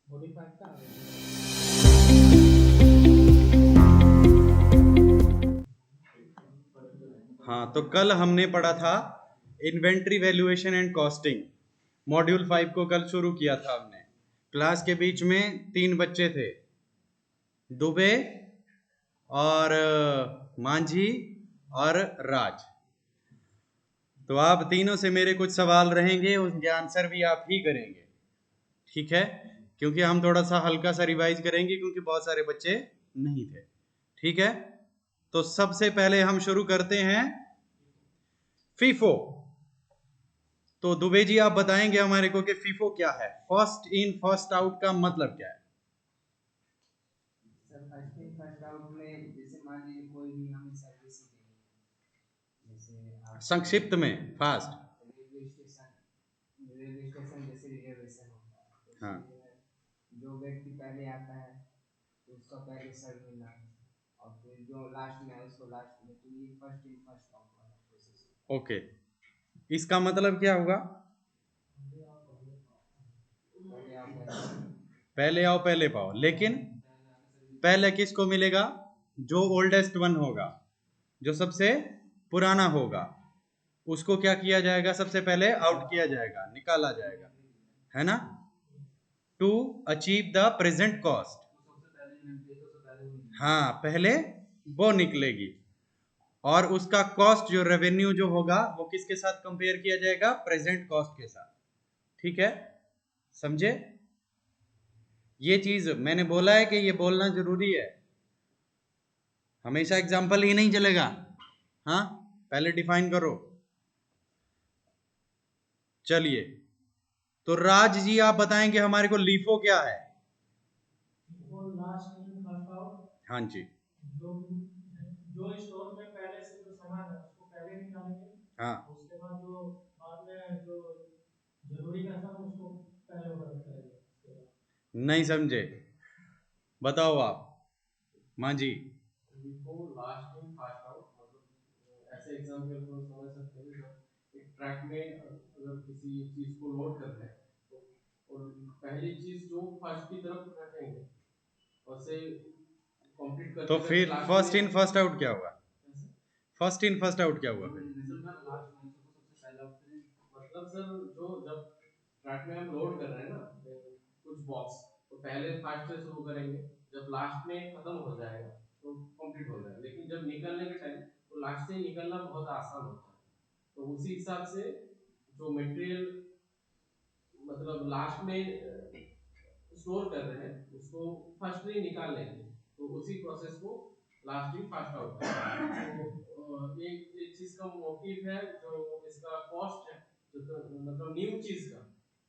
Modified का आ गया। हाँ, तो कल हमने पढ़ा था inventory valuation and costing. Module 5 को कल शुरू किया था हमने। क्लास के बीच में 3 बच्चे थे, दुबे और मांझी और राज। तो आप तीनों से मेरे कुछ सवाल रहेंगे, उनके आंसर भी आप ही करेंगे, ठीक है? क्योंकि हम थोड़ा सा हल्का सा रिवाइज करेंगे, क्योंकि बहुत सारे बच्चे नहीं थे, ठीक है? तो सबसे पहले हम शुरू करते हैं फीफो। तो दुबे जी आप बताएंगे हमारे को कि फीफो क्या है? फर्स्ट इन फर्स्ट आउट का मतलब क्या है? Sir first in first out में जैसे मान लीजिए कोई भी हमें सर्विस ही देनी है, जैसे आप संक्षिप्त में, फास्ट। रेलवे स्टेशन जैसे रिजर्वेशन होता है, तो हाँ, उसमें जो है जो व्यक्ति पहले आता है तो उसका पहले सर मिलना है, और फिर जो लास्ट में है उसको लास्ट में। तो ये फर्स्ट इन फर्स्ट आउट वाला प्रोसेस ओके। इसका मतलब क्या होगा? पहले आप पहले पहले आओ पहले पाओ, लेकिन पहले किसको मिलेगा? जो ओल्डेस्ट वन होगा, जो सबसे पुराना होगा, उसको क्या किया जाएगा? सबसे पहले आउट किया जाएगा, निकाला जाएगा, है ना? To achieve the present cost. हाँ, पहले वो निकलेगी, और उसका कॉस्ट जो रेवेन्यू जो होगा वो किसके साथ कंपेयर किया जाएगा? प्रेजेंट कॉस्ट के साथ, ठीक है? समझे? ये चीज मैंने बोला है कि ये बोलना जरूरी है, हमेशा एग्जाम्पल ही नहीं चलेगा। हाँ, पहले डिफाइन करो। चलिए, तो राज जी आप बताएंगे हमारे को लीफो क्या है? वो लास्ट इन फर्स्ट आउट। हाँ जी। जो जो स्टोर में पहले से जो सामान है उसको पहले निकालेंगे। हाँ, उसके बाद जो बाद में जो जरूरी रहता है उसको पहले ऑर्डर करेंगे। उसके बाद नहीं समझे, बताओ आप। माँ जी। Before last in fast out, मतलब ऐसे एग्जांपल को समझ सकते हैं। जब एक ट्रक में अगर किसी चीज को लोड कर रहे हैं, तो और पहली चीज जो फर्स्ट की तरफ रखेंगे, उसे कंप्लीट तो करते करते फिर लास्ट फर्स्ट इन में फर्स्ट आउट क्या हुआ? फर्स्ट इन फर्स्ट आउट क्या हुआ फिर? रिजल्ट लास्ट में सबसे पहला मतलब सर, जो जब ट्रक में हम लोड कर रहे हैं ना कुछ बॉक्स, तो पहले फास्ट से शुरू करेंगे, जब लास्ट में खत्म हो जाएगा तो कंप्लीट हो जाएगा। लेकिन जब निकलने के टाइम तो लास्ट से निकलना बहुत आसान होता है। तो उसी हिसाब से जो मटेरियल मतलब लास्ट में स्टोर कर रहे हैं उसको फर्स्ट में निकाल लेंगे, तो उसी प्रोसेस को लास्ट इन फास्ट आउट करते हैं। तो एक चीज का मोटिव है, जो इसका कॉस्ट है, जो तो, मतलब न्यू चीज का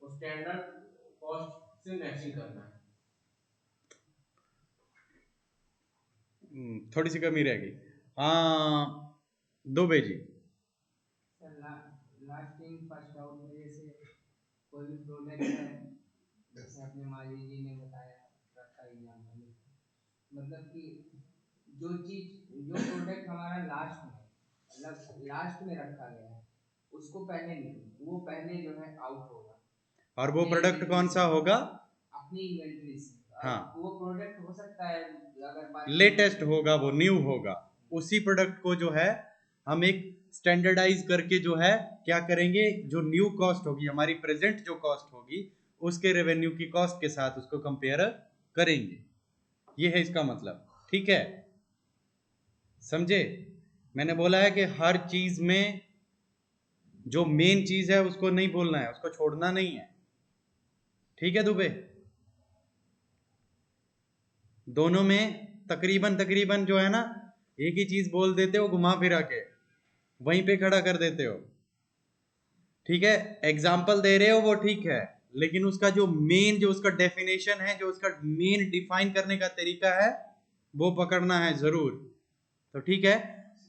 वो स्टैंडर्ड कॉस्ट से मैचिंग करना है। थोड़ी सी कमी रह गई। हाँ, Dubey ji. Sir last in first out में जैसे कोई भी प्रोडक्ट है, जैसे अपने माली जी ने बताया ट्रक का एग्जाम्पल, मतलब कि जो प्रोडक्ट हमारा लास्ट में मतलब लास्ट में रखा गया है उसको पहले नहीं, वो पहले जो है आउट होगा और वो अपने प्रोडक्ट इन्वेंट्री कौन से, सा होगा? अपनी इन्वेंट्री से। हाँ, अब वो प्रोडक्ट हो सकता है अगर बाई लेटेस्ट होगा, वो न्यू होगा। उसी प्रोडक्ट को जो है हम एक स्टैंडर्डाइज करके जो है क्या करेंगे? जो न्यू कॉस्ट होगी, हमारी प्रेजेंट जो कॉस्ट होगी, उसके रेवेन्यू की कॉस्ट के साथ उसको कंपेयर करेंगे। ये है इसका मतलब, ठीक है? समझे? मैंने बोला है कि हर चीज में जो मेन चीज है उसको नहीं बोलना है, उसको छोड़ना नहीं है, ठीक है दुबे? दोनों में तकरीबन तकरीबन जो है ना, एक ही चीज बोल देते हो घुमा फिरा के, वहीं पे खड़ा कर देते हो, ठीक है? एग्जाम्पल दे रहे हो वो ठीक है, लेकिन उसका जो मेन जो उसका डेफिनेशन है, जो उसका मेन डिफाइन करने का तरीका है, वो पकड़ना है जरूर। तो ठीक है।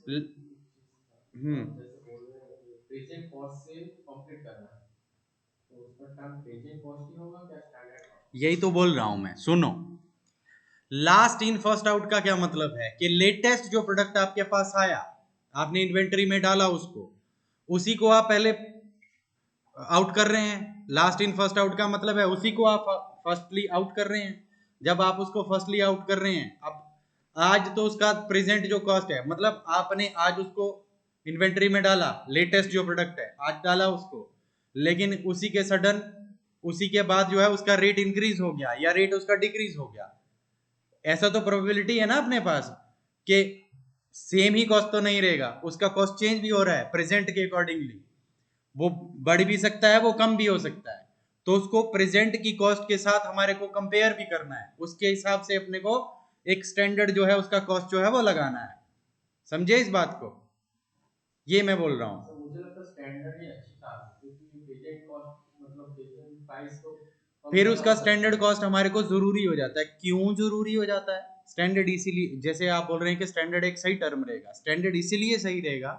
हम्म, जैसे बोल रहे हैं प्रेजेंट कॉस्ट से कंप्लीट करना है, तो उसका टर्म प्रेजेंट कॉस्ट ही होगा क्या स्टैंडर्ड कॉस्ट? यही तो बोल रहा हूं मैं, सुनो। लास्ट इन फर्स्ट आउट का क्या मतलब है? कि लेटेस्ट जो प्रोडक्ट आपके पास आया, आपने इन्वेंटरी में डाला उसको, उसी को आप पहले आउट कर रहे हैं। लास्ट इन फर्स्ट आउट का मतलब है उसी को आप फर्स्टली आउट कर रहे हैं। जब आप उसको फर्स्टली आउट कर रहे हैं, अब आज तो उसका प्रेजेंट जो कॉस्ट है, मतलब आपने आज उसको इन्वेंट्री में डाला, लेटेस्ट जो प्रोडक्ट है आज डाला उसको, लेकिन उसी के सडन उसी के बाद जो है उसका रेट इंक्रीज हो गया या रेट उसका डिक्रीज हो गया, ऐसा तो प्रोबेबिलिटी है ना अपने पास कि सेम ही कॉस्ट तो नहीं रहेगा, उसका कॉस्ट चेंज भी हो रहा है प्रेजेंट के अकॉर्डिंगली, वो बढ़ भी सकता है, वो कम भी हो सकता है। तो उसको प्रेजेंट की कॉस्ट के साथ हमारे को कंपेयर भी करना है, उसके हिसाब से अपने को एक स्टैंडर्ड जो है उसका कॉस्ट जो है वो लगाना है। समझे इस बात को? ये मैं बोल रहा हूँ। तो मुझे लगता है स्टैंडर्ड ही अच्छी था, क्योंकि प्रेजेंट कॉस्ट मतलब प्रेजेंट प्राइस तो फिर उसका स्टैंडर्ड कॉस्ट हमारे को जरूरी हो जाता है। क्यों जरूरी हो जाता है स्टैंडर्ड? इसीलिए, जैसे आप बोल रहे हैं कि स्टैंडर्ड एक सही टर्म रहेगा, स्टैंडर्ड इसीलिए सही रहेगा,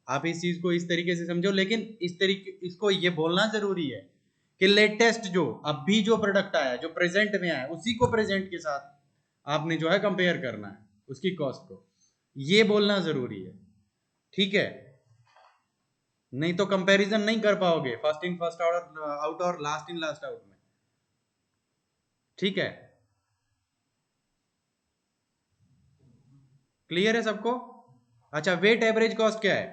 आप इस चीज को इस तरीके से समझो, लेकिन इस तरीके इसको ये बोलना जरूरी है कि लेटेस्ट जो अभी जो प्रोडक्ट आया, जो प्रेजेंट में आया, उसी को प्रेजेंट के साथ आपने जो है कंपेयर करना है उसकी कॉस्ट को, ये बोलना जरूरी है। ठीक है, नहीं तो कंपैरिजन नहीं कर पाओगे फर्स्ट इन फर्स्ट आउट और लास्ट इन लास्ट आउट में। ठीक है, क्लियर है सबको? अच्छा, वेट एवरेज कॉस्ट क्या है?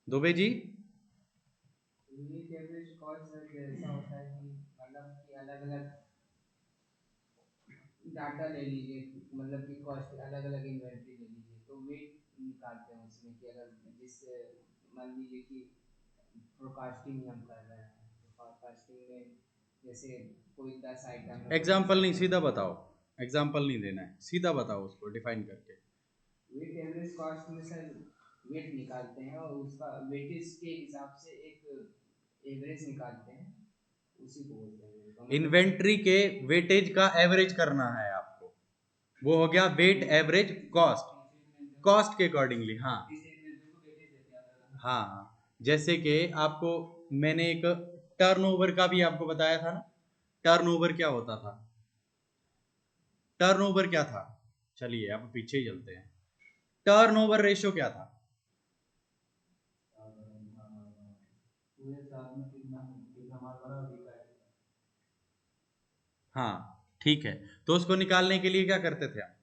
Dubey ji? Wait average cost sir जैसा होता है कि मतलब कि अलग अलग डाटा ले लीजिए, मतलब कि कॉस्ट अलग अलग इन्वेंट्री ले लीजिए तो वेट निकालते हैं उसमें कि अगर जिस मान लीजिए कि फोरकास्टिंग हम कर रहे हैं तो फोरकास्टिंग में जैसे कोई 10 आइटम है, एग्जाम्पल नहीं, सीधा बताओ, एग्जाम्पल नहीं देना है, सीधा बताओ उसको डिफाइन करके। वेट एवरेज कॉस्ट में सर वेट निकालते हैं और उसका वेटेज के हिसाब से एक एवरेज निकालते हैं, उसी को बोलते हैं तो मतलब इन्वेंट्री के वेटेज का एवरेज करना है आपको, वो हो गया वेट एवरेज कॉस्ट, कॉस्ट के अकॉर्डिंगली। हाँ हाँ, जैसे कि आपको मैंने एक टर्नओवर का भी आपको बताया था ना, टर्नओवर क्या होता था? टर्नओवर क्या था? चलिए अब पीछे ही चलते हैं। टर्नओवर रेशियो क्या था? हाँ ठीक है, तो उसको निकालने के लिए क्या करते थे आप?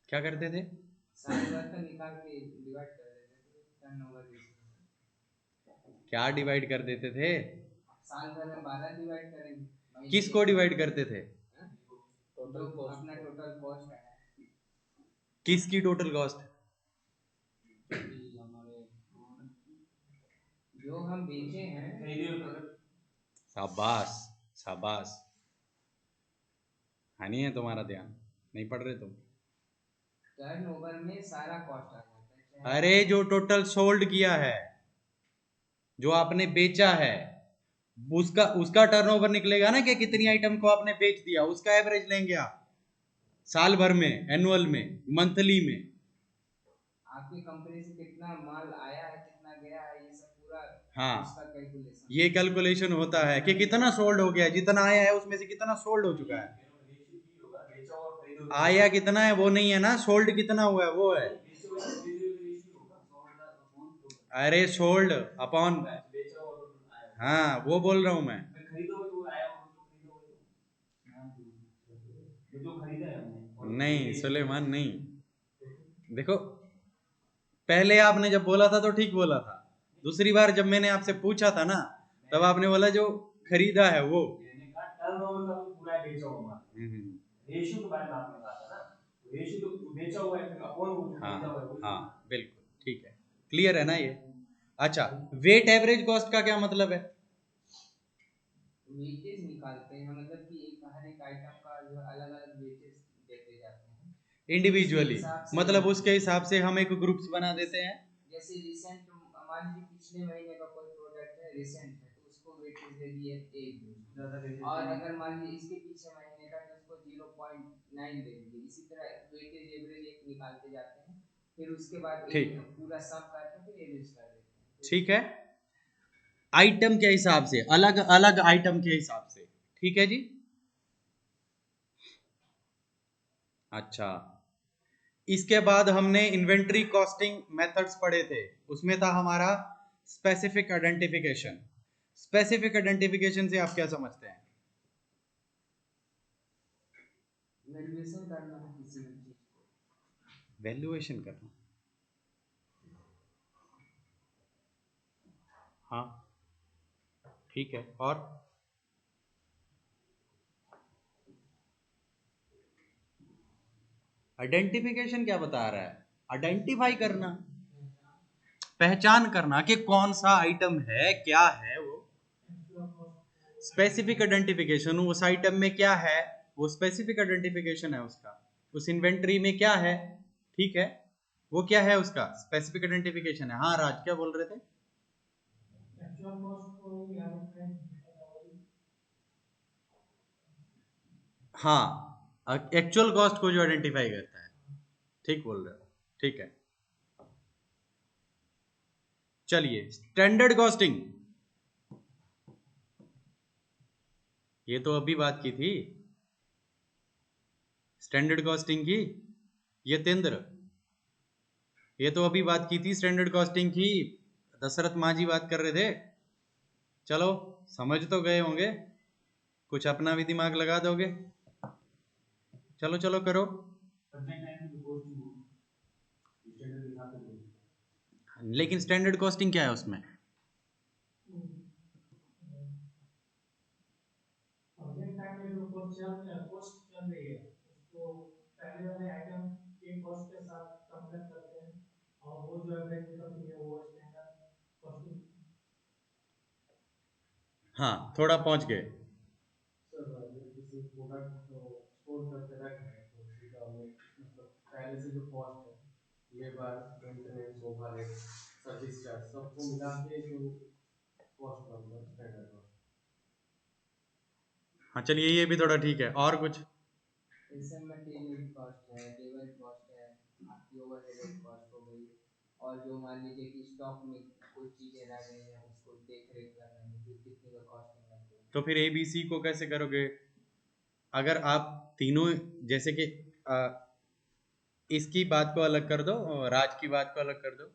क्या करते थे? साल भर का निकाल के डिवाइड कर देते थे टर्नओवर रेशियो। क्या डिवाइड कर देते थे? साल भर में 12 डिवाइड करेंगे, महीने किसको डिवाइड करते थे? हाँ? जो अपना टोटल कॉस्ट है किसकी टोटल कॉस्ट? कि हमारे जो हम बेचे हैं। शाबाश शाबाश, है नहीं है तुम्हारा ध्यान, नहीं पढ़ रहे तुम? टर्नओवर में सारा कॉस्ट आ जाता है, चाहे अरे जो टोटल सोल्ड किया है, जो आपने बेचा है, उसका उसका टर्नओवर निकलेगा ना कि कितनी आइटम को आपने बेच दिया, उसका एवरेज लेंगे आप साल भर में, एनुअल में, मंथली में। आपकी कंपनी से कितना माल आया है, कितना गया है, ये सब पूरा हाँ, उसका कैलकुलेशन। ये कैलकुलेशन होता है कि कितना सोल्ड हो गया, जितना आया है उसमें से कितना सोल्ड हो चुका है। आया कितना है वो नहीं है ना, सोल्ड कितना हुआ है वो है। अरे सोल्ड अपॉन, हाँ वो बोल रहा हूं मैं। नहीं सुलेमान नहीं, देखो पहले आपने जब बोला था तो ठीक बोला था, दूसरी बार जब मैंने आपसे पूछा था ना, तब आपने बोला जो खरीदा है वो। रेशियो के बारे में आपने कहा था ना, रेशियो तो बेचा हुआ है फिर अपॉन वो हाँ खरीदा हुआ है वो। हाँ बिल्कुल ठीक है, क्लियर है ना ये? अच्छा, वेट एवरेज कॉस्ट का क्या मतलब है? वेटेज निकालते हैं, मतलब कि एक हर एक आइटम का जो अलग अलग वेटेज देते जाते हैं इंडिविजुअली, हिसाब से। मतलब उसके हिसाब से हम एक ग्रुप्स बना देते हैं। जैसे रिसेंट मान लीजिए पिछले महीने का कोई प्रोडक्ट है रिसेंट है तो उसको वेटेज दे दिए एक, और अगर मान लीजिए इसके पीछे महीने का तो उसको 0.9 दे दिए, इसी तरह वेटेज एवरेज एक निकालते जाते हैं, फिर उसके बाद ठीक, एक पूरा सम करके फिर एवरेज कर देते हैं। ठीक है, आइटम के हिसाब से, अलग अलग आइटम के हिसाब से, ठीक है जी। अच्छा, इसके बाद हमने इन्वेंट्री कॉस्टिंग मेथड्स पढ़े थे, उसमें था हमारा स्पेसिफिक आइडेंटिफिकेशन। स्पेसिफिक आइडेंटिफिकेशन से आप क्या समझते हैं? वैल्यूएशन करना किसी भी चीज को। वैल्यूएशन करना, हाँ ठीक है। और आइडेंटिफिकेशन क्या बता रहा है? आइडेंटिफाई करना, पहचान करना कि कौन सा आइटम है, क्या है वो। स्पेसिफिक आइडेंटिफिकेशन उस आइटम में क्या है, वो स्पेसिफिक आइडेंटिफिकेशन है उसका। उस इन्वेंट्री में क्या है, ठीक है, वो क्या है उसका स्पेसिफिक आइडेंटिफिकेशन है। हाँ राज, क्या बोल रहे थे? एक्चुअल कॉस्ट को ही आइडेंटिफाई करना होगा। हाँ, एक्चुअल कॉस्ट को जो आइडेंटिफाई करता है, ठीक बोल रहे हो, ठीक है। चलिए, स्टैंडर्ड कॉस्टिंग, ये तो अभी बात की थी स्टैंडर्ड कॉस्टिंग की, यतेंद्र, ये तो अभी बात की थी स्टैंडर्ड कॉस्टिंग की, दशरथ मांझी बात कर रहे थे। चलो समझ तो गए होंगे, कुछ अपना भी दिमाग लगा दोगे? चलो चलो करो। लेकिन स्टैंडर्ड कॉस्टिंग क्या है उसमें? प्रेजेंट टाइम में जो कॉस्ट चल रही है उसको पहले वाले आइटम के कॉस्ट के साथ कंपेयर करते हैं और वो जो एवरेज निकलती है वो स्टैंडर्ड कॉस्टिंग। हाँ थोड़ा पहुंच गए। सर अगर किसी प्रोडक्ट को स्टोर करके रख रहे हैं तो उसका मतलब पहले से जो कॉस्ट है, labour, maintenance, overhead, service charge सबको मिला के जो कॉस्ट बनता है स्टैंडर्ड कॉस्ट। हाँ चलिए, ये भी थोड़ा ठीक है। और कुछ? जैसे मटेरियल कॉस्ट है, लेबर कॉस्ट है, आपकी ओवरहेड कॉस्ट हो गई, और जो मान लीजिए कि स्टॉक में कुछ चीजें रह गई हैं उसको देख रेख करने में फिर कितने का कॉस्टिंग लगती है। तो फिर ABC को कैसे करोगे? अगर आप तीनों, जैसे कि इसकी बात को अलग कर दो और राज की बात को अलग कर दो,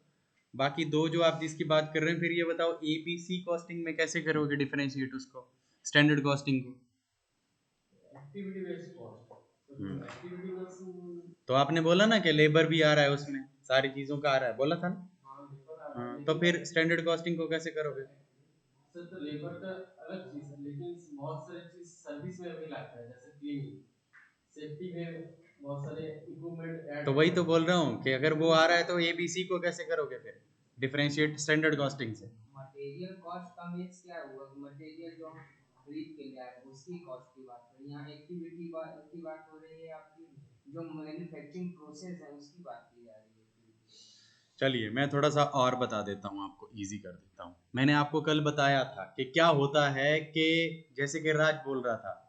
बाकी दो जो आप जिसकी बात कर रहे हैं, फिर ये बताओ ABC कॉस्टिंग में कैसे करोगे डिफरेंशिएट उसको स्टैंडर्ड कॉस्टिंग को? Activity based cost, activity means तो आपने बोला ना कि लेबर भी आ रहा है उसमें, सारी चीजों का आ रहा है, बोला था ना। हाँ लेबर आ रहा है, हाँ, तो लेकिन फिर स्टैंडर्ड कॉस्टिंग को कैसे करोगे? सर तो लेबर का अलग चीज है, लेकिन बहुत सारे चीज सर्विस में भी लगता है, जैसे क्लीनिंग, सेफ्टी में बहुत सारे इक्विपमेंट ऐड तो वही तो बोल रहा हूँ कि अगर वो आ रहा है तो ABC को कैसे करोगे फिर डिफरेंशिएट स्टैंडर्ड कॉस्टिंग से? मटेरियल कॉस्ट का मीन्स क्या हुआ कि मटेरियल जो हम खरीद के ले आए उसकी कॉस्ट की बात करें, यहाँ एक्टिविटी की बात हो रही है, आपकी जो मैन्युफैक्चरिंग प्रोसेस है उसकी बात की जा रही है। चलिए मैं थोड़ा सा और बता देता हूँ, आपको इजी कर देता हूँ। मैंने आपको कल बताया था कि क्या होता है कि जैसे कि राज बोल रहा था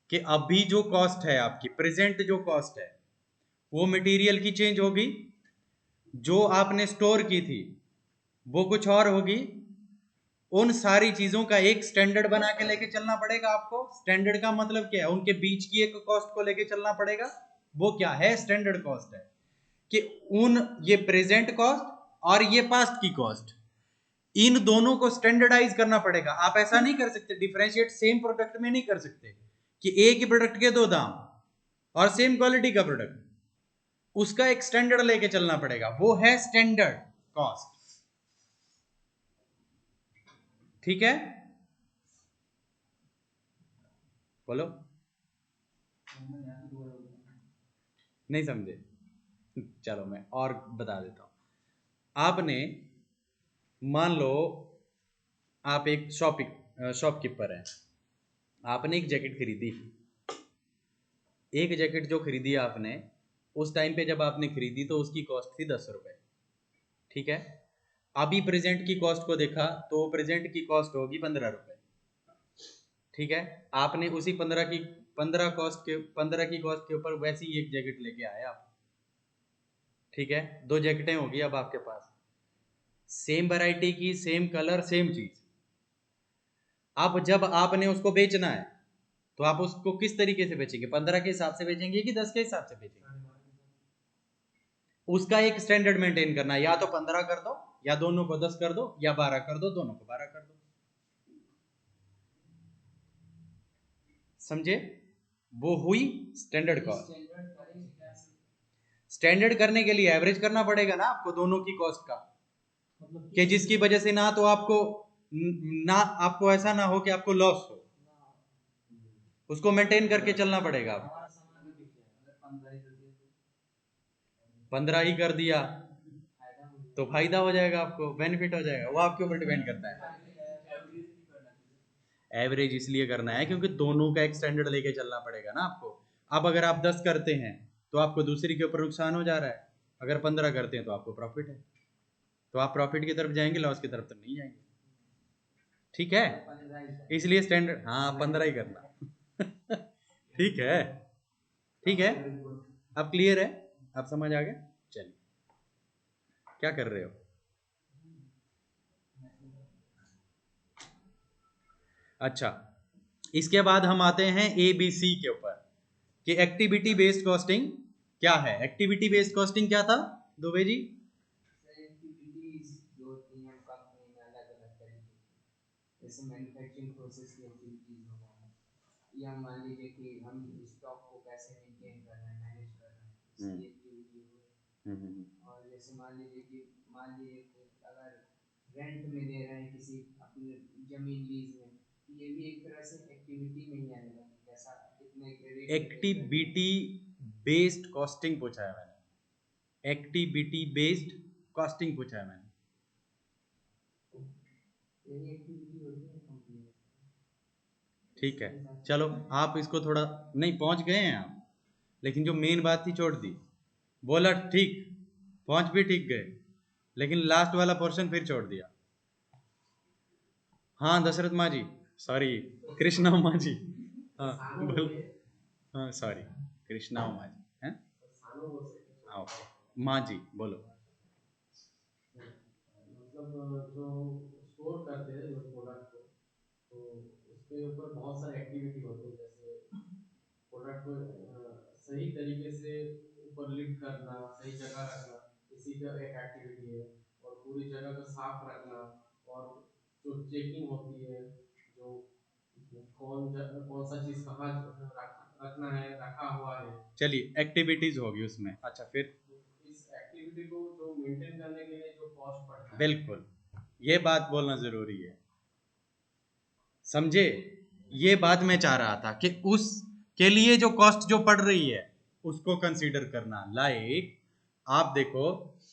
कि अभी जो कॉस्ट है आपकी, प्रेजेंट जो कॉस्ट है, वो मटेरियल की चेंज होगी, जो आपने स्टोर की थी वो कुछ और होगी। उन सारी चीजों का एक स्टैंडर्ड बना के लेके चलना पड़ेगा आपको। स्टैंडर्ड का मतलब क्या है? उनके बीच की एक कॉस्ट को लेके चलना पड़ेगा। वो क्या है? स्टैंडर्ड कॉस्ट है कि उन ये प्रेजेंट कॉस्ट और ये पास्ट की कॉस्ट, इन दोनों को स्टैंडर्डाइज करना पड़ेगा। आप ऐसा नहीं कर सकते, डिफरेंशिएट सेम प्रोडक्ट में नहीं कर सकते कि एक ही प्रोडक्ट के दो दाम और सेम क्वालिटी का प्रोडक्ट, उसका एक स्टैंडर्ड लेके चलना पड़ेगा, वो है स्टैंडर्ड कॉस्ट। ठीक है, बोलो। नहीं समझे? चलो मैं और बता देता हूं। आपने मान लो आप एक शॉपकीपर हैं, आपने एक जैकेट खरीदी, एक जैकेट जो खरीदी आपने, उस टाइम पे जब आपने खरीदी तो उसकी कॉस्ट थी 10 रुपए, ठीक है। अभी प्रेजेंट की कॉस्ट को देखा तो प्रेजेंट की कॉस्ट होगी 15 रुपए, ठीक है। आपने उसी 15 की कॉस्ट के ऊपर वैसी ही एक जैकेट लेके आए आप, ठीक है। दो जैकेटें होगी अब आपके पास, सेम वैरायटी की, सेम कलर, सेम चीज। अब जब आपने उसको बेचना है तो आप उसको किस तरीके से बेचेंगे? 15 के हिसाब से बेचेंगे कि 10 के हिसाब से बेचेंगे? उसका एक स्टैंडर्ड मेंटेन करना है, या तो 15 कर दो, या दोनों को 10 कर दो, या 12 कर दो, दोनों को 12 कर दो। समझे? वो हुई स्टैंडर्ड कॉस्ट। स्टैंडर्ड करेंगे क्या? स्टैंडर्ड करने के लिए एवरेज करना पड़ेगा ना आपको दोनों की कॉस्ट का, मतलब कि जिसकी वजह से ना तो आपको ना आपको ऐसा ना हो कि आपको लॉस हो, उसको मेंटेन करके चलना पड़ेगा आपको। हमारा सामान भी बिक जाएगा। अगर 15 कर दिए तो 15 ही कर दिया फायदा हो तो फायदा हो जाएगा, आपको बेनिफिट हो जाएगा, वो आपके ऊपर डिपेंड करता है। एवरेज इसलिए करना है क्योंकि दोनों का एक स्टैंडर्ड लेके चलना पड़ेगा ना आपको। अब अगर आप 10 करते हैं तो आपको दूसरी के ऊपर नुकसान हो जा रहा है, अगर 15 करते हैं तो आपको प्रॉफिट है, तो आप प्रॉफिट की तरफ जाएंगे, लॉस की तरफ तो नहीं जाएंगे। ठीक है, 15 ही कर। इसलिए स्टैंडर्ड, हाँ 15 ही करना। ठीक है, ठीक है, अब क्लियर है, अब समझ आ गया। चलिए, क्या कर रहे हो? अच्छा, इसके बाद हम आते हैं ABC के ऊपर कि एक्टिविटी बेस्ड कॉस्टिंग क्या है। एक्टिविटी बेस्ड कॉस्टिंग क्या था दुबे जी? एक्टिविटीज जो होती हैं कंपनी में अलग अलग तरीके की, जैसे मैन्युफैक्चरिंग प्रोसेस की एक्टिविटीज हो गया, या मान लीजिए कि हम स्टॉक को कैसे मेंटेन कर रहे हैं, मैनेज कर रहे हैं, इसकी एक्टिविटी हो गई। और जैसे मान लीजिए कि अगर रेंट में दे रहे हैं किसी अपनी ज़मीन लीज में, तो ये भी एक तरह से एक्टिविटी में ही आएगा कि कैसा कितने क्रेडिट एक्टिविटी बेस्ड कॉस्टिंग पूछा है मैंने, एक्टिविटी बेस्ड कॉस्टिंग पूछा है मैंने। यही एक्टिविटी होती है कंपनी में। ठीक है, चलो आप इसको थोड़ा नहीं पहुंच गए हैं आप, लेकिन जो मेन बात थी छोड़ दी। बोला ठीक, पहुंच भी ठीक गए, लेकिन लास्ट वाला पोर्शन फिर छोड़ दिया। हाँ दशरथ माँ जी, सॉरी कृष्णा माँ जी, हाँ बोलो, हाँ सॉरी कृष्णा माँ जी हैं, हाँ ओके माँ जी बोलो। मतलब जो स्टोर करते हैं जो प्रोडक्ट को, तो उसके ऊपर बहुत सारे एक्टिविटी होते हैं, जैसे प्रोडक्ट को सही तरीके से ऊपर लिफ्ट करना, सही जगह रखना, इसी का एक एक्टिविटी है। और पूरी जगह को साफ रखना, और जो चेकिंग होती है, जो कौन सा चीज़ कहाँ रखना है, रखा हुआ है। चलिए एक्टिविटीज होगी उसमें। अच्छा फिर इस एक्टिविटी को जो मेंटेन करने के लिए जो कॉस्ट पड़ता है, बिल्कुल ये बात बोलना जरूरी है, समझे? ये बात मैं चाह रहा था कि उस के लिए जो कॉस्ट जो पड़ रही है उसको कंसीडर करना। लाइक आप देखो,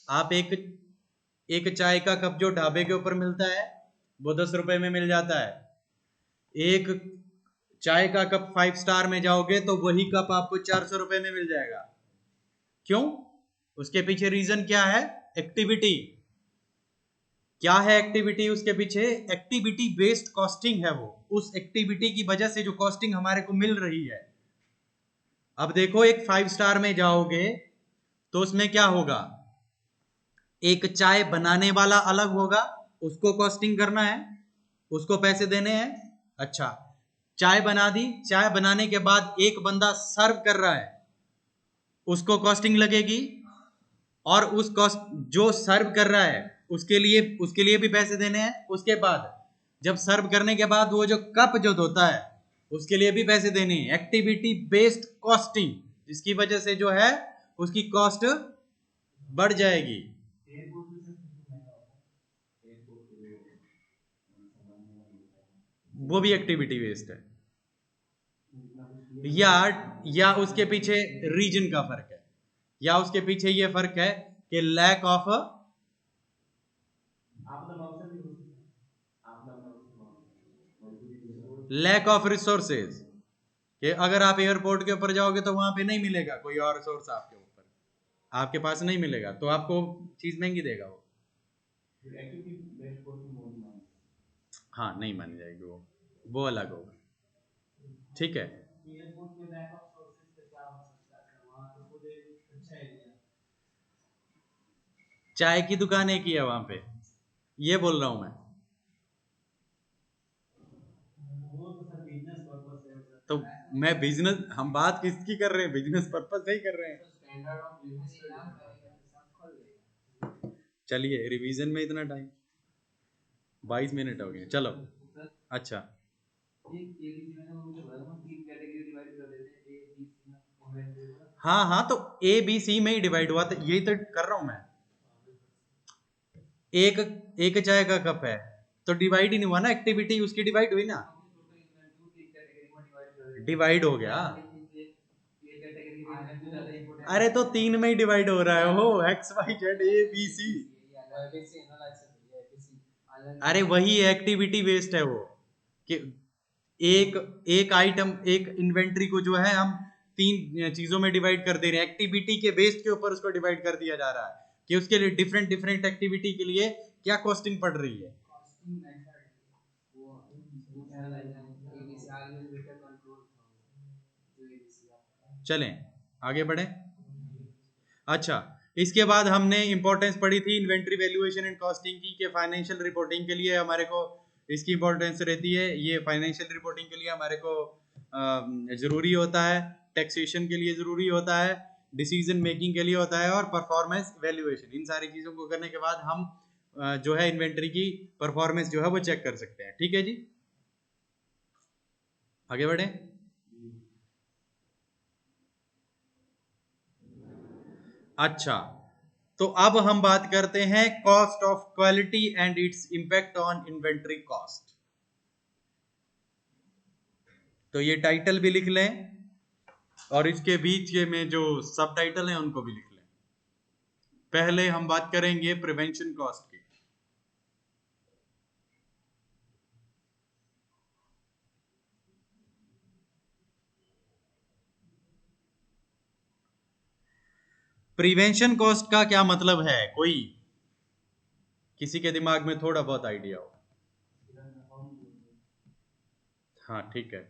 आप एक चाय का कप जो ढाबे के ऊपर मिलता है वो 10 रुपए में मिल जाता है। एक चाय का कप 5 स्टार में जाओगे तो वही कप आपको 400 रुपए में मिल जाएगा। क्यों? उसके पीछे रीजन क्या है? एक्टिविटी। क्या है एक्टिविटी उसके पीछे? एक्टिविटी बेस्ड कॉस्टिंग है वो, उस एक्टिविटी की वजह से जो कॉस्टिंग हमारे को मिल रही है। अब देखो एक 5 स्टार में जाओगे तो उसमें क्या होगा, एक चाय बनाने वाला अलग होगा, उसको कॉस्टिंग करना है, उसको पैसे देने हैं। अच्छा, चाय बना दी, चाय बनाने के बाद एक बंदा सर्व कर रहा है, उसको कॉस्टिंग लगेगी, और उस कॉस्ट जो सर्व कर रहा है उसके लिए भी पैसे देने हैं। उसके बाद जब सर्व करने के बाद वो जो कप जो धोता है उसके लिए भी पैसे देने हैं। एक्टिविटी बेस्ड कॉस्टिंग, जिसकी वजह से जो है उसकी कॉस्ट बढ़ जाएगी। वो भी एक्टिविटी बेस्ड है, या उसके पीछे रीजन का फर्क है, या उसके पीछे ये फर्क है कि लैक ऑफ रिसोर्सेज, कि अगर आप एयरपोर्ट के ऊपर जाओगे तो वहां पे नहीं मिलेगा कोई और सोर्स आपके ऊपर, आपके पास नहीं मिलेगा, तो आपको चीज महंगी देगा वो। हाँ नहीं मान जाएगी वो अलग होगा। ठीक है, एयरपोर्ट में बैकअप सोर्सेज पे क्या हो सकता है सर? वहाँ तो खुद एक अच्छा एरिया, चाय की दुकान एक ही है वहां पे, ये बोल रहा हूं मैं। वो तो सर बिजनेस पर्पस से हो सकता तो है। मैं बिजनेस, हम बात किसकी कर रहे हैं? बिजनेस पर्पस से ही कर रहे हैं। स्टैंडर्ड ऑफ बिजनेस चलिए रिवीजन में इतना टाइम 22 मिनट हो गए, चलो अच्छा। हाँ हाँ, तो ए बी सी में ही डिवाइड हुआ, तो यही तो कर रहा हूं मैं। एक एक चाय का कप है तो डिवाइड ही नहीं हुआ ना, एक्टिविटी उसकी डिवाइड हुई ना, डिवाइड हो गया। अरे तो 3 में ही डिवाइड हो रहा है वो, X Y Z A B C. अरे वही एक्टिविटी बेस्ड है वो, कि एक एक आइटम, एक इन्वेंट्री को जो है हम 3 चीजों में डिवाइड कर दे रहे हैं, एक्टिविटी के बेस्ड के ऊपर उसको डिवाइड कर दिया जा रहा है कि उसके लिए डिफरेंट डिफरेंट एक्टिविटी के लिए क्या कॉस्टिंग पड़ रही है। चलें आगे बढ़े। अच्छा, इसके बाद हमने इंपॉर्टेंस पढ़ी थी इन्वेंट्री वैल्यूएशन एंड कॉस्टिंग की, कि फाइनेंशियल रिपोर्टिंग के लिए हमारे को इसकी इंपॉर्टेंस रहती है। ये फाइनेंशियल रिपोर्टिंग के लिए हमारे को जरूरी होता है, टैक्सेशन के लिए जरूरी होता है, डिसीजन मेकिंग के लिए होता है, और परफॉर्मेंस वैल्यूएशन। इन सारी चीजों को करने के बाद हम जो है इन्वेंट्री की परफॉर्मेंस जो है वो चेक कर सकते हैं। ठीक है जी, आगे बढ़े। अच्छा, तो अब हम बात करते हैं cost of quality and it's impact on inventory cost. तो ये टाइटल भी लिख लें और इसके बीच के में जो सब टाइटल हैं उनको भी लिख लें। पहले हम बात करेंगे प्रिवेंशन कॉस्ट की। प्रिवेंशन कॉस्ट का क्या मतलब है, कोई किसी के दिमाग में थोड़ा बहुत आइडिया हो? हाँ ठीक है।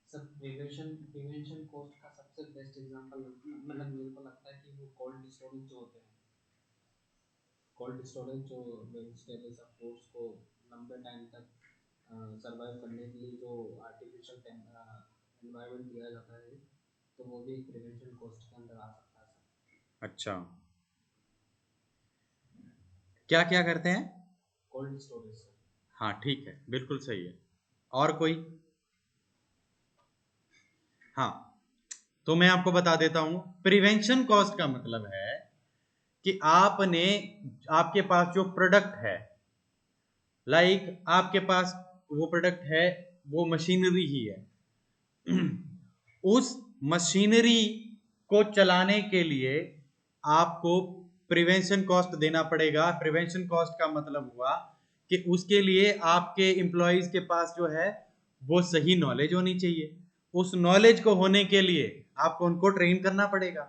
सब प्रिवेंशन कॉस्ट का सबसे बेस्ट एग्जांपल मतलब मेरे को लगता है कि वो कोल्ड स्टोरेज जो होते हैं, कोल्ड स्टोरेज जो वेजिटेबल्स और फ्रूट्स को लंबे टाइम तक सरवाइव करने के लिए जो आर्टिफिशियल एनवायरनमेंट दिया जाता है, तो वो भी एक प्रिवेंशन कॉस्ट के अंदर आ सकता है। अच्छा, क्या क्या करते हैं? Cold storage. हाँ ठीक है, बिल्कुल सही है। और कोई? हाँ, तो मैं आपको बता देता हूं, प्रिवेंशन कॉस्ट का मतलब है कि आपने, आपके पास जो प्रोडक्ट है, लाइक आपके पास वो प्रोडक्ट है, वो मशीनरी ही है उस मशीनरी को चलाने के लिए आपको प्रिवेंशन कॉस्ट देना पड़ेगा। प्रिवेंशन कॉस्ट का मतलब हुआ कि उसके लिए आपके एम्प्लॉयज के पास जो है वो सही नॉलेज होनी चाहिए। उस नॉलेज को होने के लिए आपको उनको ट्रेन करना पड़ेगा।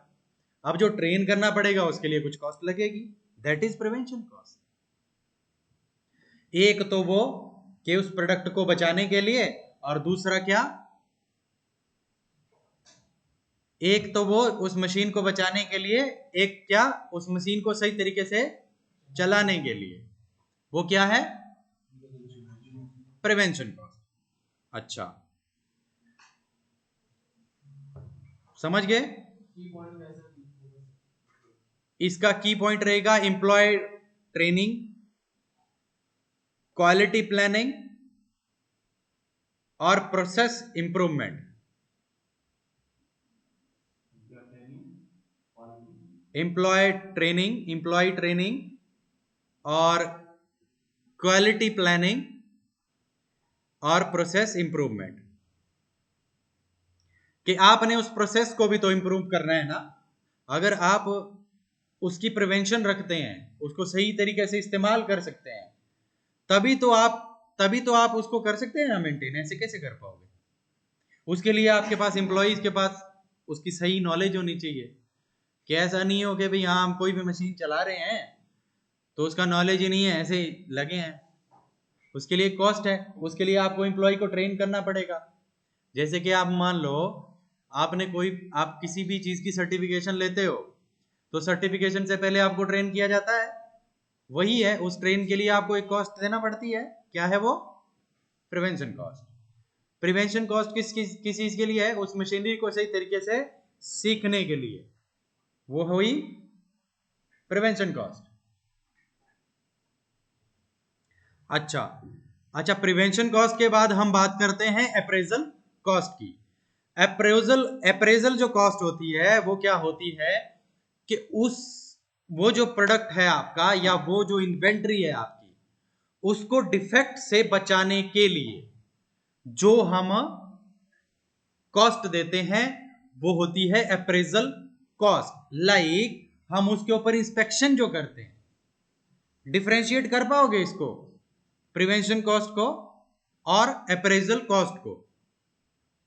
अब जो ट्रेन करना पड़ेगा उसके लिए कुछ कॉस्ट लगेगी, दैट इज प्रिवेंशन कॉस्ट। एक तो वो कि उस प्रोडक्ट को बचाने के लिए, और दूसरा क्या, एक तो वो उस मशीन को बचाने के लिए, एक क्या, उस मशीन को सही तरीके से चलाने के लिए। वो क्या है? Prevention cost. अच्छा, समझ गए? इसका की पॉइंट रहेगा एम्प्लॉय ट्रेनिंग, क्वालिटी प्लानिंग और प्रोसेस इंप्रूवमेंट। एम्प्लॉय ट्रेनिंग और क्वालिटी प्लानिंग और प्रोसेस इंप्रूवमेंट, कि आपने उस प्रोसेस को भी तो इंप्रूव करना है ना। अगर आप उसकी प्रिवेंशन रखते हैं, उसको सही तरीके से इस्तेमाल कर सकते हैं, तभी तो आप उसको कर सकते हैं ना मेंटेन। ऐसे कैसे कर पाओगे? उसके लिए आपके पास एम्प्लॉइज के पास उसकी सही नॉलेज होनी चाहिए, कि ऐसा नहीं हो कि भाई हाँ हम कोई भी मशीन चला रहे हैं तो उसका नॉलेज ही नहीं है, ऐसे ही लगे हैं। उसके लिए कॉस्ट है, उसके लिए आपको एम्प्लॉय को ट्रेन करना पड़ेगा। जैसे कि आप मान लो आप किसी भी चीज की सर्टिफिकेशन लेते हो, तो सर्टिफिकेशन से पहले आपको ट्रेन किया जाता है, वही है। उस ट्रेन के लिए आपको एक कॉस्ट देना पड़ती है, क्या है वो? Prevention cost. प्रिवेंशन कॉस्ट किस चीज के लिए है? उस मशीनरी को सही तरीके से सीखने के लिए, वो हुई प्रिवेंशन कॉस्ट। अच्छा, प्रिवेंशन कॉस्ट के बाद हम बात करते हैं अप्रेजल कॉस्ट की। अप्रेजल जो कॉस्ट होती है वो क्या होती है कि वो जो प्रोडक्ट है आपका या वो जो इन्वेंट्री है आपकी, उसको डिफेक्ट से बचाने के लिए जो हम कॉस्ट देते हैं वो होती है अप्रेजल कॉस्ट। लाइक हम उसके ऊपर इंस्पेक्शन जो करते हैं, डिफरेंशिएट कर पाओगे इसको, प्रिवेंशन कॉस्ट को और अप्रेजल कॉस्ट को?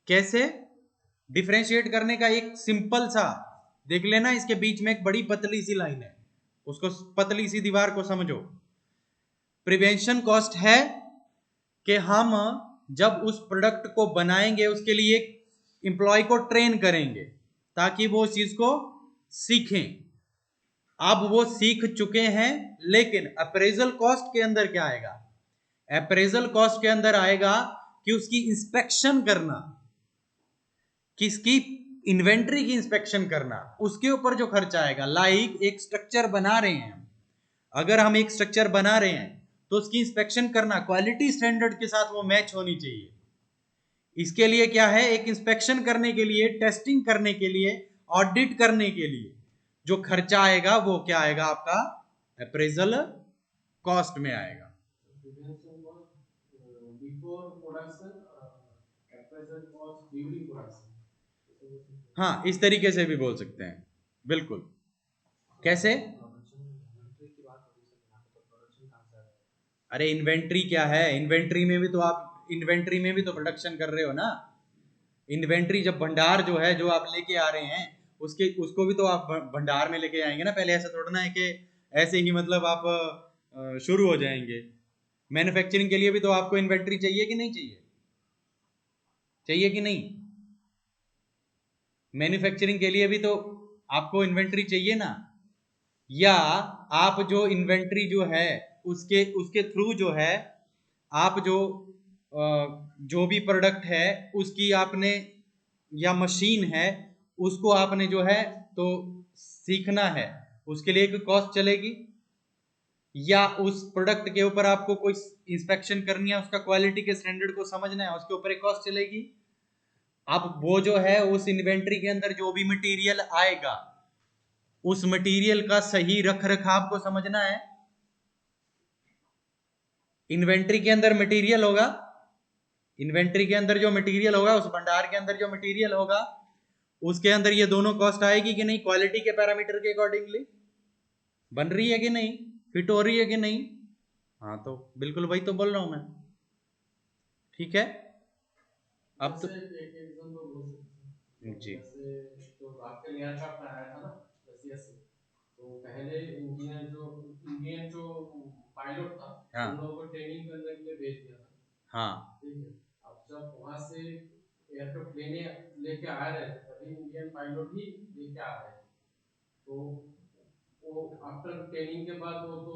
कैसे डिफरेंशिएट करने का एक सिंपल सा देख लेना, इसके बीच में एक बड़ी पतली सी लाइन है, उसको पतली सी दीवार को समझो। प्रिवेंशन कॉस्ट है कि हम जब उस प्रोडक्ट को बनाएंगे उसके लिए एक एम्प्लॉय को ट्रेन करेंगे ताकि वो उस चीज को सीखें। अब वो सीख चुके हैं, लेकिन अप्रेजल कॉस्ट के अंदर क्या आएगा? अप्रेजल कॉस्ट के अंदर आएगा कि उसकी इंस्पेक्शन करना, किसकी? इन्वेंट्री की इंस्पेक्शन करना, उसके ऊपर जो खर्चा आएगा। लाइक एक स्ट्रक्चर बना रहे हैं, अगर हम एक स्ट्रक्चर बना रहे हैं तो उसकी इंस्पेक्शन करना, क्वालिटी स्टैंडर्ड के साथ वो मैच होनी चाहिए। इसके लिए क्या है? एक इंस्पेक्शन करने के लिए, टेस्टिंग करने के लिए, ऑडिट करने के लिए जो खर्चा आएगा वो क्या आएगा? आपका अप्रेजल कॉस्ट में आएगा। Prevention cost before production, appraisal cost during production. हाँ, इस तरीके से भी बोल सकते हैं, बिल्कुल। कैसे? अरे इन्वेंट्री क्या है? इन्वेंट्री में भी तो प्रोडक्शन कर रहे हो ना। इन्वेंट्री जब भंडार जो है, जो आप लेके आ रहे हैं, उसको भी तो आप भंडार में लेके आएंगे ना। पहले ऐसा थोड़ा ना है कि ऐसे ही मतलब आप शुरू हो जाएंगे। मैन्युफैक्चरिंग के लिए भी तो आपको इन्वेंट्री चाहिए कि नहीं चाहिए? चाहिए कि नहीं? मैन्युफैक्चरिंग के लिए भी तो आपको इन्वेंट्री चाहिए ना। या आप जो इन्वेंट्री जो है उसके थ्रू जो है आप जो भी प्रोडक्ट है उसकी आपने, या मशीन है, उसको आपने जो है तो सीखना है, उसके लिए एक कॉस्ट चलेगी। या उस प्रोडक्ट के ऊपर आपको कोई इंस्पेक्शन करनी है, उसका क्वालिटी के स्टैंडर्ड को समझना है, उसके ऊपर एक कॉस्ट चलेगी। अब वो जो है उस इन्वेंट्री के अंदर जो भी मटेरियल आएगा, उस मटेरियल का सही रख रखाव को समझना है। इन्वेंट्री के अंदर मटेरियल होगा, इन्वेंट्री के अंदर जो मटेरियल होगा, उस भंडार के अंदर जो मटेरियल होगा, उसके अंदर ये दोनों कॉस्ट आएगी कि नहीं? क्वालिटी के पैरामीटर के अकॉर्डिंगली बन रही है कि नहीं, फिट हो रही है कि नहीं? हाँ, तो बिल्कुल वही तो बोल रहा हूं मैं। ठीक है, अब तो जैसे एक एग्जांपल बोल सकते हैं। जी जैसे जो आपके एयरक्राफ्ट में आया था ना रसिया से, तो पहले इंडियन जो पायलट था, हाँ उन लोगों को ट्रेनिंग करने के लिए भेज दिया था। हाँ ठीक है। अब जब वहां से एयरक्राफ्ट लेके आ रहे थे, तभी इंडियन पायलट ही लेके आ रहे थे। तो वो आफ्टर ट्रेनिंग के बाद वो तो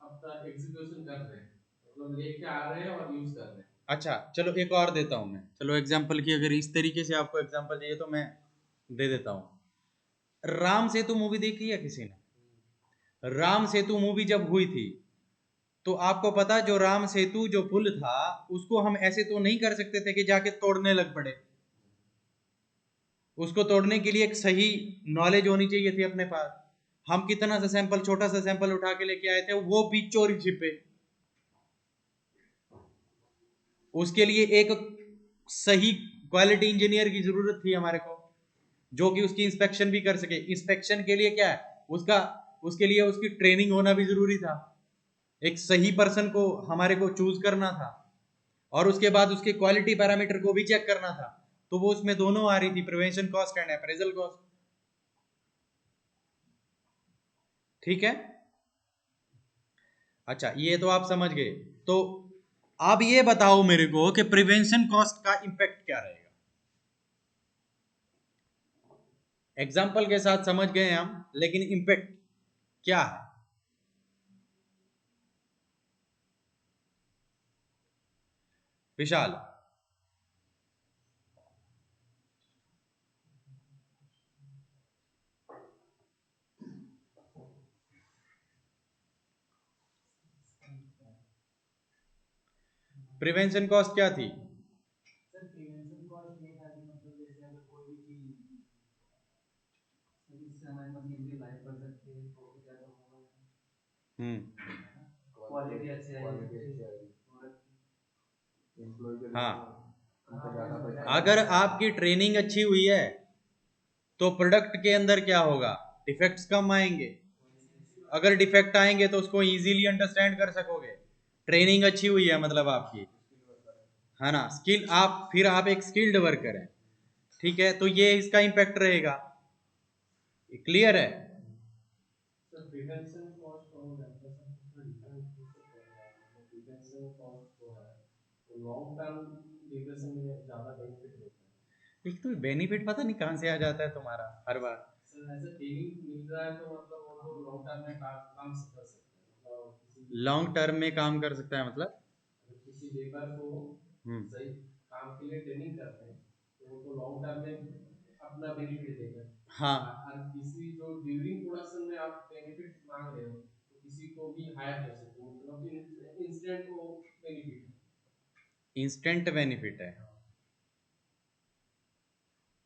अपना एग्जीक्यूशन कर रहे हैं, मतलब लेके आ रहे हैं और यूज कर रहे हैं। अच्छा, चलो एक और देता हूं मैं। चलो एग्जाम्पल की, अगर इस तरीके से आपको एग्जाम्पल चाहिए तो मैं दे देता हूं। राम सेतु मूवी देखी है किसी ने? राम सेतु मूवी जब हुई थी तो आपको पता, जो राम सेतु जो पुल था उसको हम ऐसे तो नहीं कर सकते थे कि जाके तोड़ने लग पड़े। उसको तोड़ने के लिए एक सही नॉलेज होनी चाहिए थी अपने पास। हम कितना सा सैंपल, छोटा सा सैंपल उठा के लेके आए थे, वो भी चोरी छिपे। उसके लिए एक सही क्वालिटी इंजीनियर की जरूरत थी हमारे को, जो कि उसकी इंस्पेक्शन भी कर सके। इंस्पेक्शन के लिए क्या है, उसके लिए उसकी ट्रेनिंग होना भी जरूरी था। एक सही पर्सन को हमारे को चूज करना था, और उसके बाद उसके क्वालिटी पैरामीटर को भी चेक करना था। तो वो उसमें दोनों आ रही थी, prevention cost and appraisal cost. ठीक है, अच्छा ये तो आप समझ गए। तो अब ये बताओ मेरे को कि प्रिवेंशन कॉस्ट का इंपैक्ट क्या रहेगा। एग्जाम्पल के साथ समझ गए हम, लेकिन इंपैक्ट क्या है? विशाल, प्रिवेंशन कॉस्ट क्या थी? सर प्रिवेंशन कॉस्ट ये था कि मतलब जैसे अगर कोई भी चीज इससे हमारी मशीन की लाइफ बढ़ सकती है, प्रॉफिट ज़्यादा होगा, क्वालिटी अच्छी आएगी प्रोडक्ट की। हाँ, उनको ज़्यादा पैसा अगर आपकी ट्रेनिंग अच्छी हुई है तो प्रोडक्ट के अंदर क्या होगा, डिफेक्ट्स कम आएंगे। अगर डिफेक्ट आएंगे तो उसको इजीली अंडरस्टैंड कर सकोगे। ट्रेनिंग अच्छी हुई है मतलब आपकी, है ना, स्किल, आप फिर आप एक स्किल्ड वर्कर हैं, ठीक है, तो ये इसका इम्पैक्ट रहेगा। क्लियर है? सर प्रिवेंशन कॉस्ट और एप्रेजल कॉस्ट में डिफरेंस कैसे करेंगे आप? मतलब प्रिवेंशन कॉस्ट जो है वो लॉन्ग टर्म ड्यूरेशन में ज़्यादा बेनिफिट देता है। एक तो बेनिफिट पता नहीं कहाँ से आ जाता है तुम्हारा हर बार। सर ऐसे ट्रेनिंग मिल रहा है तो मतलब वो तो लॉन्ग टर्म में काम से कर सकते हैं, मतलब किसी लॉन्ग टर्म में काम कर सकता है मतलब? अगर किसी लेबर को सही काम के लिए ट्रेनिंग करते हैं तो वो तो लॉन्ग टर्म में अपना बेनिफिट देगा। हाँ, और किसी जो ड्यूरिंग प्रोडक्शन में आप बेनिफिट मांग रहे हो तो किसी को भी हायर कर सकते हो, मतलब इंस्टेंट वो बेनिफिट है। इंस्टेंट बेनिफिट है।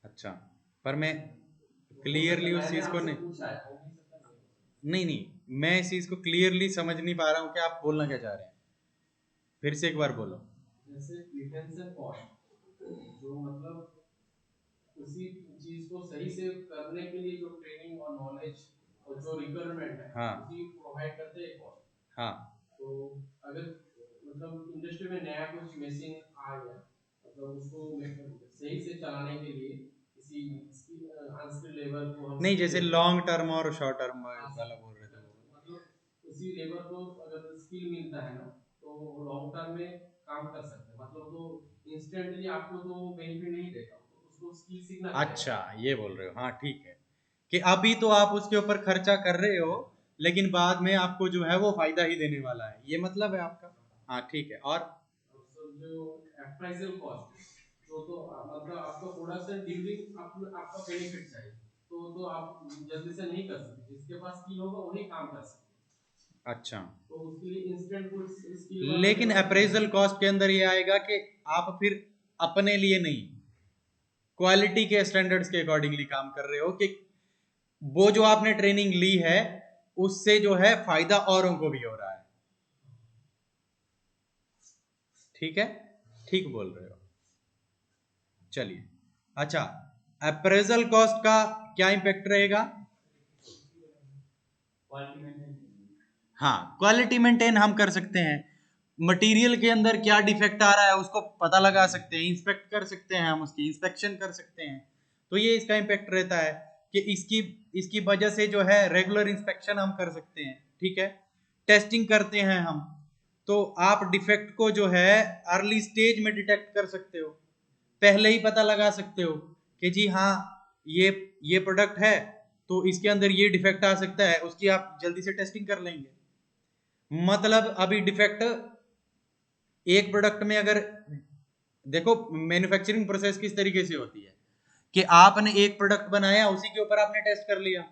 अच्छा, पर मैं हो सकता क्लियरली है, उस मैंने चीज को आपसे नहीं, पूछा है, हो भी सकता है, नहीं हो सकता। नहीं नहीं, मैं इस चीज को क्लियरली समझ नहीं पा रहा हूँ कि आप बोलना क्या चाह रहे हैं। फिर से एक बार बोलो। जैसे प्रिवेंशन कॉस्ट जो मतलब उसी चीज को सही से करने के लिए जो ट्रेनिंग और नॉलेज और जो रिक्वायरमेंट है हाँ उसी प्रोवाइड करते हैं कॉस्ट। हाँ, तो अगर मतलब इंडस्ट्री में नया कुछ मशीन आ गया, मतलब उसको सही से चलाने के लिए किसी अनस्किल्ड लेबर को हम नहीं स्किल जैसे देते हैं। लॉन्ग टर्म और शॉर्ट टर्म हाँ वाला सर, बोल रहे थे वो। मतलब उसी लेबर को अगर स्किल मिलता है ना तो वो लॉन्ग टर्म में काम कर सकते हैं, मतलब तो इंस्टेंटली आपको तो बेनिफिट नहीं देगा, तो उसको स्किल सीखना अच्छा, पड़ेगा। ये बोल रहे हो, हाँ ठीक है, कि अभी तो आप उसके ऊपर खर्चा कर रहे हो लेकिन बाद में आपको जो है वो फायदा ही देने वाला है, ये मतलब है आपका। हाँ ठीक है, और और सर जो अप्राइजल कॉस्ट जो तो मतलब आपका प्रोडक्शन ड्यूरिंग आपका बेनिफिट चाहिए तो आप जल्दी से नहीं कर सकते, जिसके पास स्किल होगा वही काम कर सकते हैं। अच्छा, तो उसके लिए इंस्टेंट कुछ स्किल वाला लेकिन लेबर अप्रेजल चाहिए। कॉस्ट के अंदर ये आएगा कि आप फिर अपने लिए नहीं, क्वालिटी के स्टैंडर्ड्स के अकॉर्डिंगली काम कर रहे हो, कि वो जो आपने ट्रेनिंग ली है उससे जो है फायदा औरों को भी हो रहा है। ठीक है, ठीक बोल रहे हो। चलिए, अच्छा, अप्रेजल कॉस्ट का क्या इंपैक्ट रहेगा? Quality maintain. हाँ, क्वालिटी मेंटेन हम कर सकते हैं, मटेरियल के अंदर क्या डिफेक्ट आ रहा है उसको पता लगा सकते हैं, इंस्पेक्ट कर सकते हैं, हम उसकी इंस्पेक्शन कर सकते हैं। तो ये इसका इम्पैक्ट रहता है कि इसकी इसकी वजह से जो है रेगुलर इंस्पेक्शन हम कर सकते हैं, ठीक है, टेस्टिंग करते हैं हम, तो आप डिफेक्ट को जो है अर्ली स्टेज में डिटेक्ट कर सकते हो, पहले ही पता लगा सकते हो कि जी हाँ, ये ये प्रोडक्ट है तो इसके अंदर ये डिफेक्ट आ सकता है, उसकी आप जल्दी से टेस्टिंग कर लेंगे। मतलब अभी डिफेक्ट एक प्रोडक्ट में अगर देखो, मैन्युफैक्चरिंग प्रोसेस किस तरीके से होती है कि आपने एक प्रोडक्ट बनाया, उसी के ऊपर आपने टेस्ट कर लिया,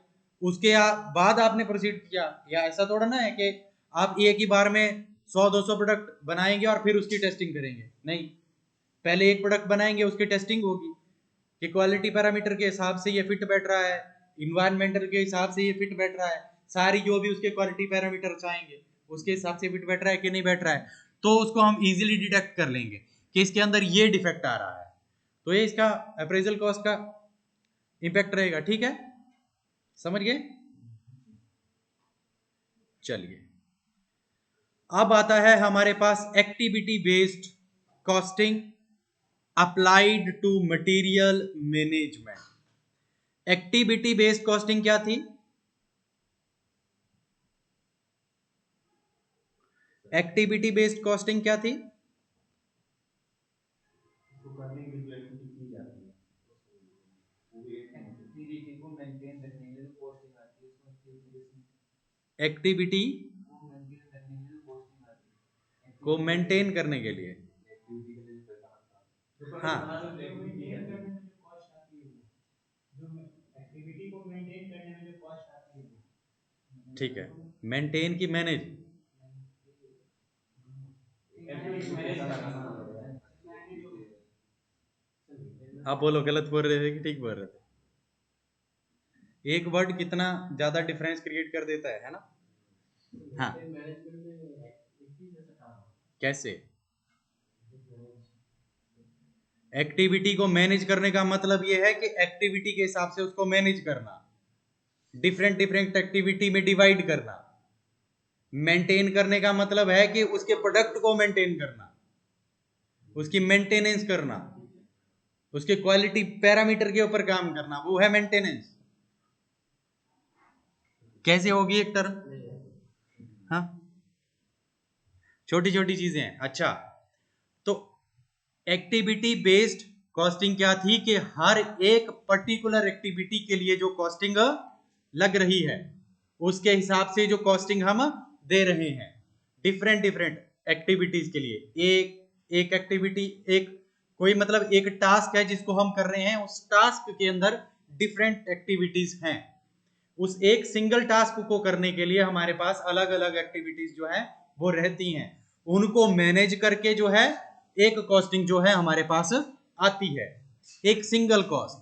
उसके बाद आपने प्रोसीड किया, या ऐसा थोड़ा ना है कि आप एक ही बार में 100-200 प्रोडक्ट बनाएंगे और फिर उसकी टेस्टिंग करेंगे, नहीं, पहले एक प्रोडक्ट बनाएंगे, उसकी टेस्टिंग होगी कि क्वालिटी पैरामीटर के हिसाब से ये फिट बैठ रहा है, इन्वायरमेंटल के हिसाब से ये फिट बैठ रहा है, सारी जो भी उसके क्वालिटी पैरामीटर आएंगे उसके हिसाब से फिट बैठ रहा है कि नहीं बैठ रहा है, तो उसको हम इजीली डिटेक्ट कर लेंगे कि इसके अंदर ये डिफेक्ट आ रहा है। तो ये इसका अप्रेजल कॉस्ट का इंपैक्ट रहेगा, ठीक है, समझ गए? चलिए, अब आता है हमारे पास activity based costing applied to material management. Activity based costing क्या थी? एक्टिविटी बेस्ड कॉस्टिंग क्या थी? तो करने के लिए एक्टिविटी की जाती है, वो भी एक एक्टिविटी को मेंटेन रखने के लिए कॉस्टिंग आती है, उसमें एक्टिविटी को मेंटेन करने के लिए कॉस्टिंग आती है, को मेंटेन करने के लिए, एक्टिविटी के लिए पैसा लगता है, जो हाँ, मेंटेन करने में जो कॉस्ट आती है वो, जो एक्टिविटी को मेंटेन करने में जो कॉस्ट आती है वो, ठीक है, मेंटेन की मैनेज, मैनेज करना पड़ेगा। आप बोलो गलत बोल रहे थे कि ठीक बोल रहे थे? एक वर्ड कितना ज्यादा डिफरेंस क्रिएट कर देता है ना? हाँ, मैनेजमेंट में एक ही जैसा काम कैसे? एक्टिविटी को मैनेज करने का मतलब यह है कि एक्टिविटी के हिसाब से उसको मैनेज करना, डिफरेंट डिफरेंट एक्टिविटी में डिवाइड करना। मेंटेन करने का मतलब है कि उसके प्रोडक्ट को मेंटेन करना, उसकी मेंटेनेंस करना, उसके क्वालिटी पैरामीटर के ऊपर काम करना, वो है मेंटेनेंस। कैसे होगी एक टर्म? हाँ, छोटी छोटी चीजें हैं। अच्छा, तो एक्टिविटी बेस्ड कॉस्टिंग क्या थी कि हर एक पर्टिकुलर एक्टिविटी के लिए जो कॉस्टिंग लग रही है उसके हिसाब से जो कॉस्टिंग हम दे रहे हैं डिफरेंट डिफरेंट एक्टिविटीज के लिए। एक एक्टिविटी, एक कोई मतलब एक टास्क है जिसको हम कर रहे हैं, उस टास्क के अंदर डिफरेंट एक्टिविटीज हैं। उस एक सिंगल टास्क को करने के लिए हमारे पास अलग अलग एक्टिविटीज जो है वो रहती हैं, उनको मैनेज करके जो है एक कॉस्टिंग जो है हमारे पास आती है, एक सिंगल कॉस्ट।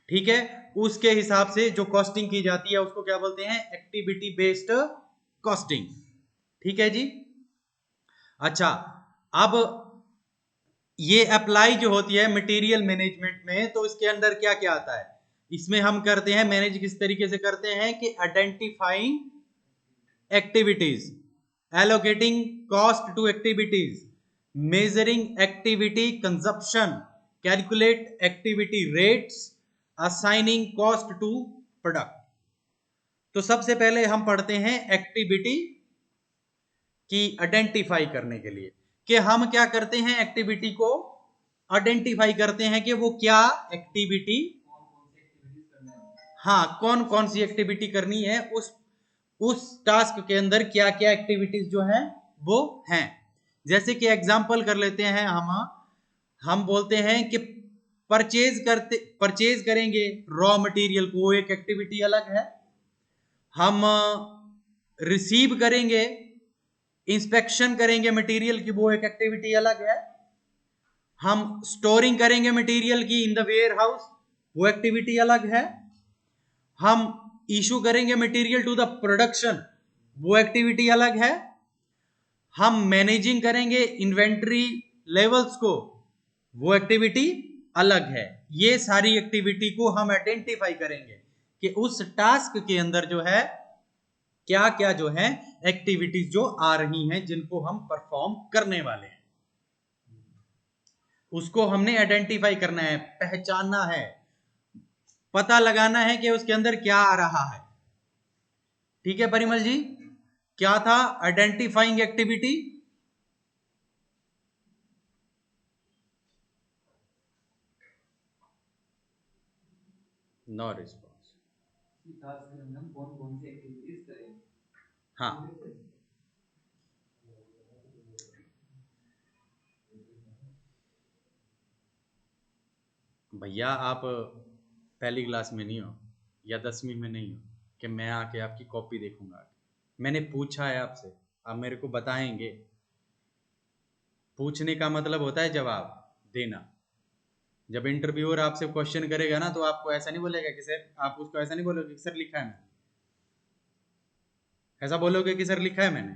ठीक है, उसके हिसाब से जो कॉस्टिंग की जाती है उसको क्या बोलते हैं? Activity based costing. ठीक है जी। अच्छा, अब ये अप्लाई जो होती है मटेरियल मैनेजमेंट में, तो इसके अंदर क्या क्या आता है? इसमें हम करते हैं मैनेज किस तरीके से करते हैं कि identifying activities, allocating cost to activities, measuring activity consumption, calculate activity rates, assigning cost to product। तो सबसे पहले हम पढ़ते हैं एक्टिविटी की आइडेंटिफाई करने के लिए कि हम क्या करते हैं, एक्टिविटी को आइडेंटिफाई करते हैं कि वो क्या एक्टिविटी, हाँ, कौन कौन सी एक्टिविटी करनी है, उस टास्क के अंदर क्या क्या एक्टिविटीज जो है वो हैं। जैसे कि एग्जांपल कर लेते हैं, हम बोलते हैं कि परचेज करेंगे रॉ मटेरियल को, वो एक एक्टिविटी अलग है। हम रिसीव करेंगे, इंस्पेक्शन करेंगे मटेरियल की, वो एक एक्टिविटी अलग है। हम स्टोरिंग करेंगे मटेरियल की इन द वेयर हाउस, वो एक्टिविटी अलग है। हम इशू करेंगे मटेरियल टू द प्रोडक्शन, वो एक्टिविटी अलग है। हम मैनेजिंग करेंगे इन्वेंट्री लेवल्स को, वो एक्टिविटी अलग है। ये सारी एक्टिविटी को हम आइडेंटिफाई करेंगे कि उस टास्क के अंदर जो है क्या क्या जो है एक्टिविटीज जो आ रही हैं जिनको हम परफॉर्म करने वाले हैं, उसको हमने आइडेंटिफाई करना है, पहचानना है, पता लगाना है कि उसके अंदर क्या आ रहा है। ठीक है परिमल जी, क्या था identifying activity? No response. Task में हम कौन कौन सी एक्टिविटीज करें? हाँ, भैया आप पहली क्लास में नहीं हो या 10वीं में नहीं हो कि मैं आके आपकी कॉपी देखूंगा। मैंने पूछा है आपसे, आप मेरे को बताएंगे। पूछने का मतलब होता है जवाब देना। जब इंटरव्यूअर आपसे क्वेश्चन करेगा ना, तो आपको ऐसा नहीं बोलेगा कि सर, आप उसको ऐसा नहीं बोलोगे कि सर लिखा है मैंने, ऐसा बोलोगे कि सर लिखा है मैंने।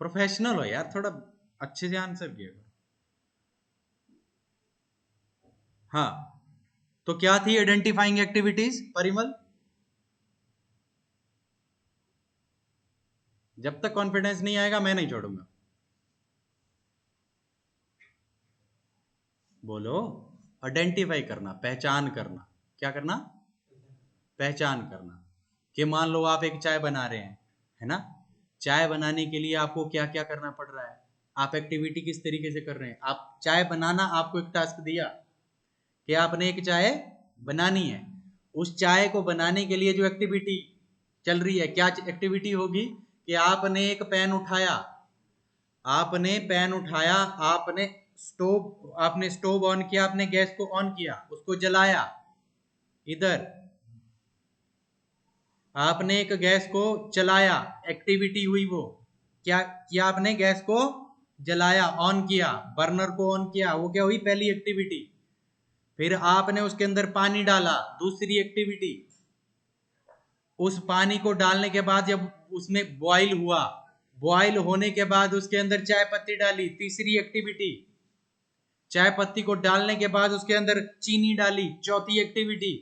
प्रोफेशनल हो यार, थोड़ा अच्छे से आंसर किया करो। हाँ, तो क्या थी आइडेंटिफाइंग एक्टिविटीज परिमल? जब तक कॉन्फिडेंस नहीं आएगा मैं नहीं छोड़ूंगा। बोलो। आइडेंटिफाई करना, पहचान करना। क्या करना? पहचान करना। कि मान लो आप एक चाय बना रहे हैं, है ना? चाय बनाने के लिए आपको क्या क्या करना पड़ रहा है, आप एक्टिविटी किस तरीके से कर रहे हैं। आप चाय बनाना, आपको एक टास्क दिया कि आपने एक चाय बनानी है। उस चाय को बनाने के लिए जो एक्टिविटी चल रही है, क्या एक्टिविटी होगी कि आपने एक पैन उठाया, आपने स्टोव ऑन किया, आपने गैस को ऑन किया, उसको जलाया। इधर आपने एक गैस को चलाया, एक्टिविटी हुई, वो क्या किया आपने? गैस को जलाया, ऑन किया, बर्नर को ऑन किया, वो क्या हुई? पहली एक्टिविटी। फिर आपने उसके अंदर पानी डाला, दूसरी एक्टिविटी। उस पानी को डालने के बाद जब उसमें बॉईल हुआ, बॉईल होने के बाद उसके अंदर चाय पत्ती डाली, तीसरी एक्टिविटी। चाय पत्ती को डालने के बाद उसके अंदर चीनी डाली, चौथी एक्टिविटी।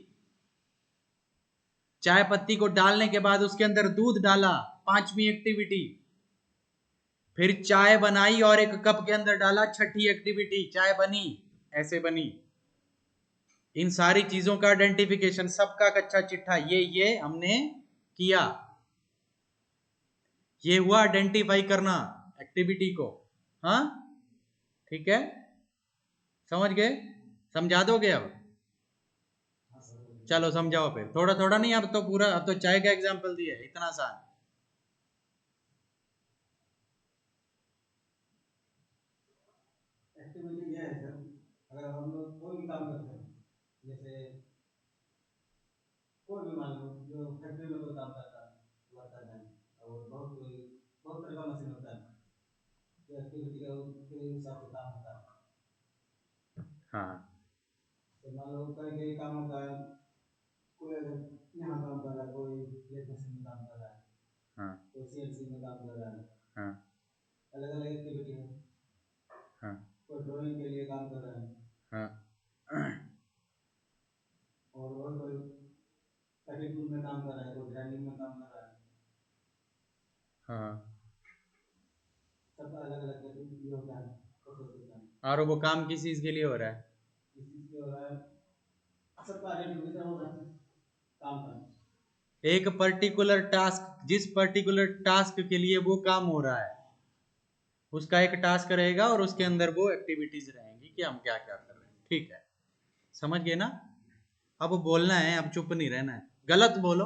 चाय पत्ती को डालने के बाद उसके अंदर दूध डाला, पांचवी एक्टिविटी। फिर चाय बनाई और एक कप के अंदर डाला, छठी एक्टिविटी। चाय बनी, ऐसे बनी। इन सारी चीजों का आइडेंटिफिकेशन, सबका कच्चा चिट्ठा, ये हमने किया। ये हुआ आइडेंटिफाई करना एक्टिविटी को। हाँ ठीक है, समझ गए? समझा दोगे अब? चलो समझाओ फिर, थोड़ा थोड़ा नहीं, अब तो पूरा, अब तो चाय का एग्जांपल दिया है, इतना आसान। एक्टिविटी यह है सर, अगर हम लोग कोई भी काम करते हैं, जैसे कोई भी मान लो जो फैक्ट्री में कोई काम करता है, वर्कर है, और बहुत तरह का मशीन होता है, जो एक्टिविटी के हिसाब से काम होता है। हाँ तो मान लो कई कई काम होता है, कोई अगर यहाँ काम कर रहा है, कोई लेथ मशीन में काम कर रहा है, हाँ कोई CNC में काम कर रहा है, हाँ अलग अलग एक्टिविटी है। हाँ कोई ड्राइंग के लिए काम कर रहा है, हाँ और कोई कटिंग टूल में काम कर रहा है, कोई ग्राइंडिंग में काम कर रहा है। हाँ। सबका अलग अलग ये होता है, प्रोसेस होता है। और वो काम किस चीज के लिए हो रहा है? इस चीज के हो रहा है, सबका आइडेंटिफिकेशन होगा काम का। एक पर्टिकुलर टास्क, जिस पर्टिकुलर टास्क के लिए वो काम हो रहा है, उसका एक टास्क रहेगा और उसके अंदर वो एक्टिविटीज रहेंगी कि हम क्या क्या कर रहे हैं। ठीक है, समझ गए ना? अब बोलना है, अब चुप नहीं रहना है। गलत बोलो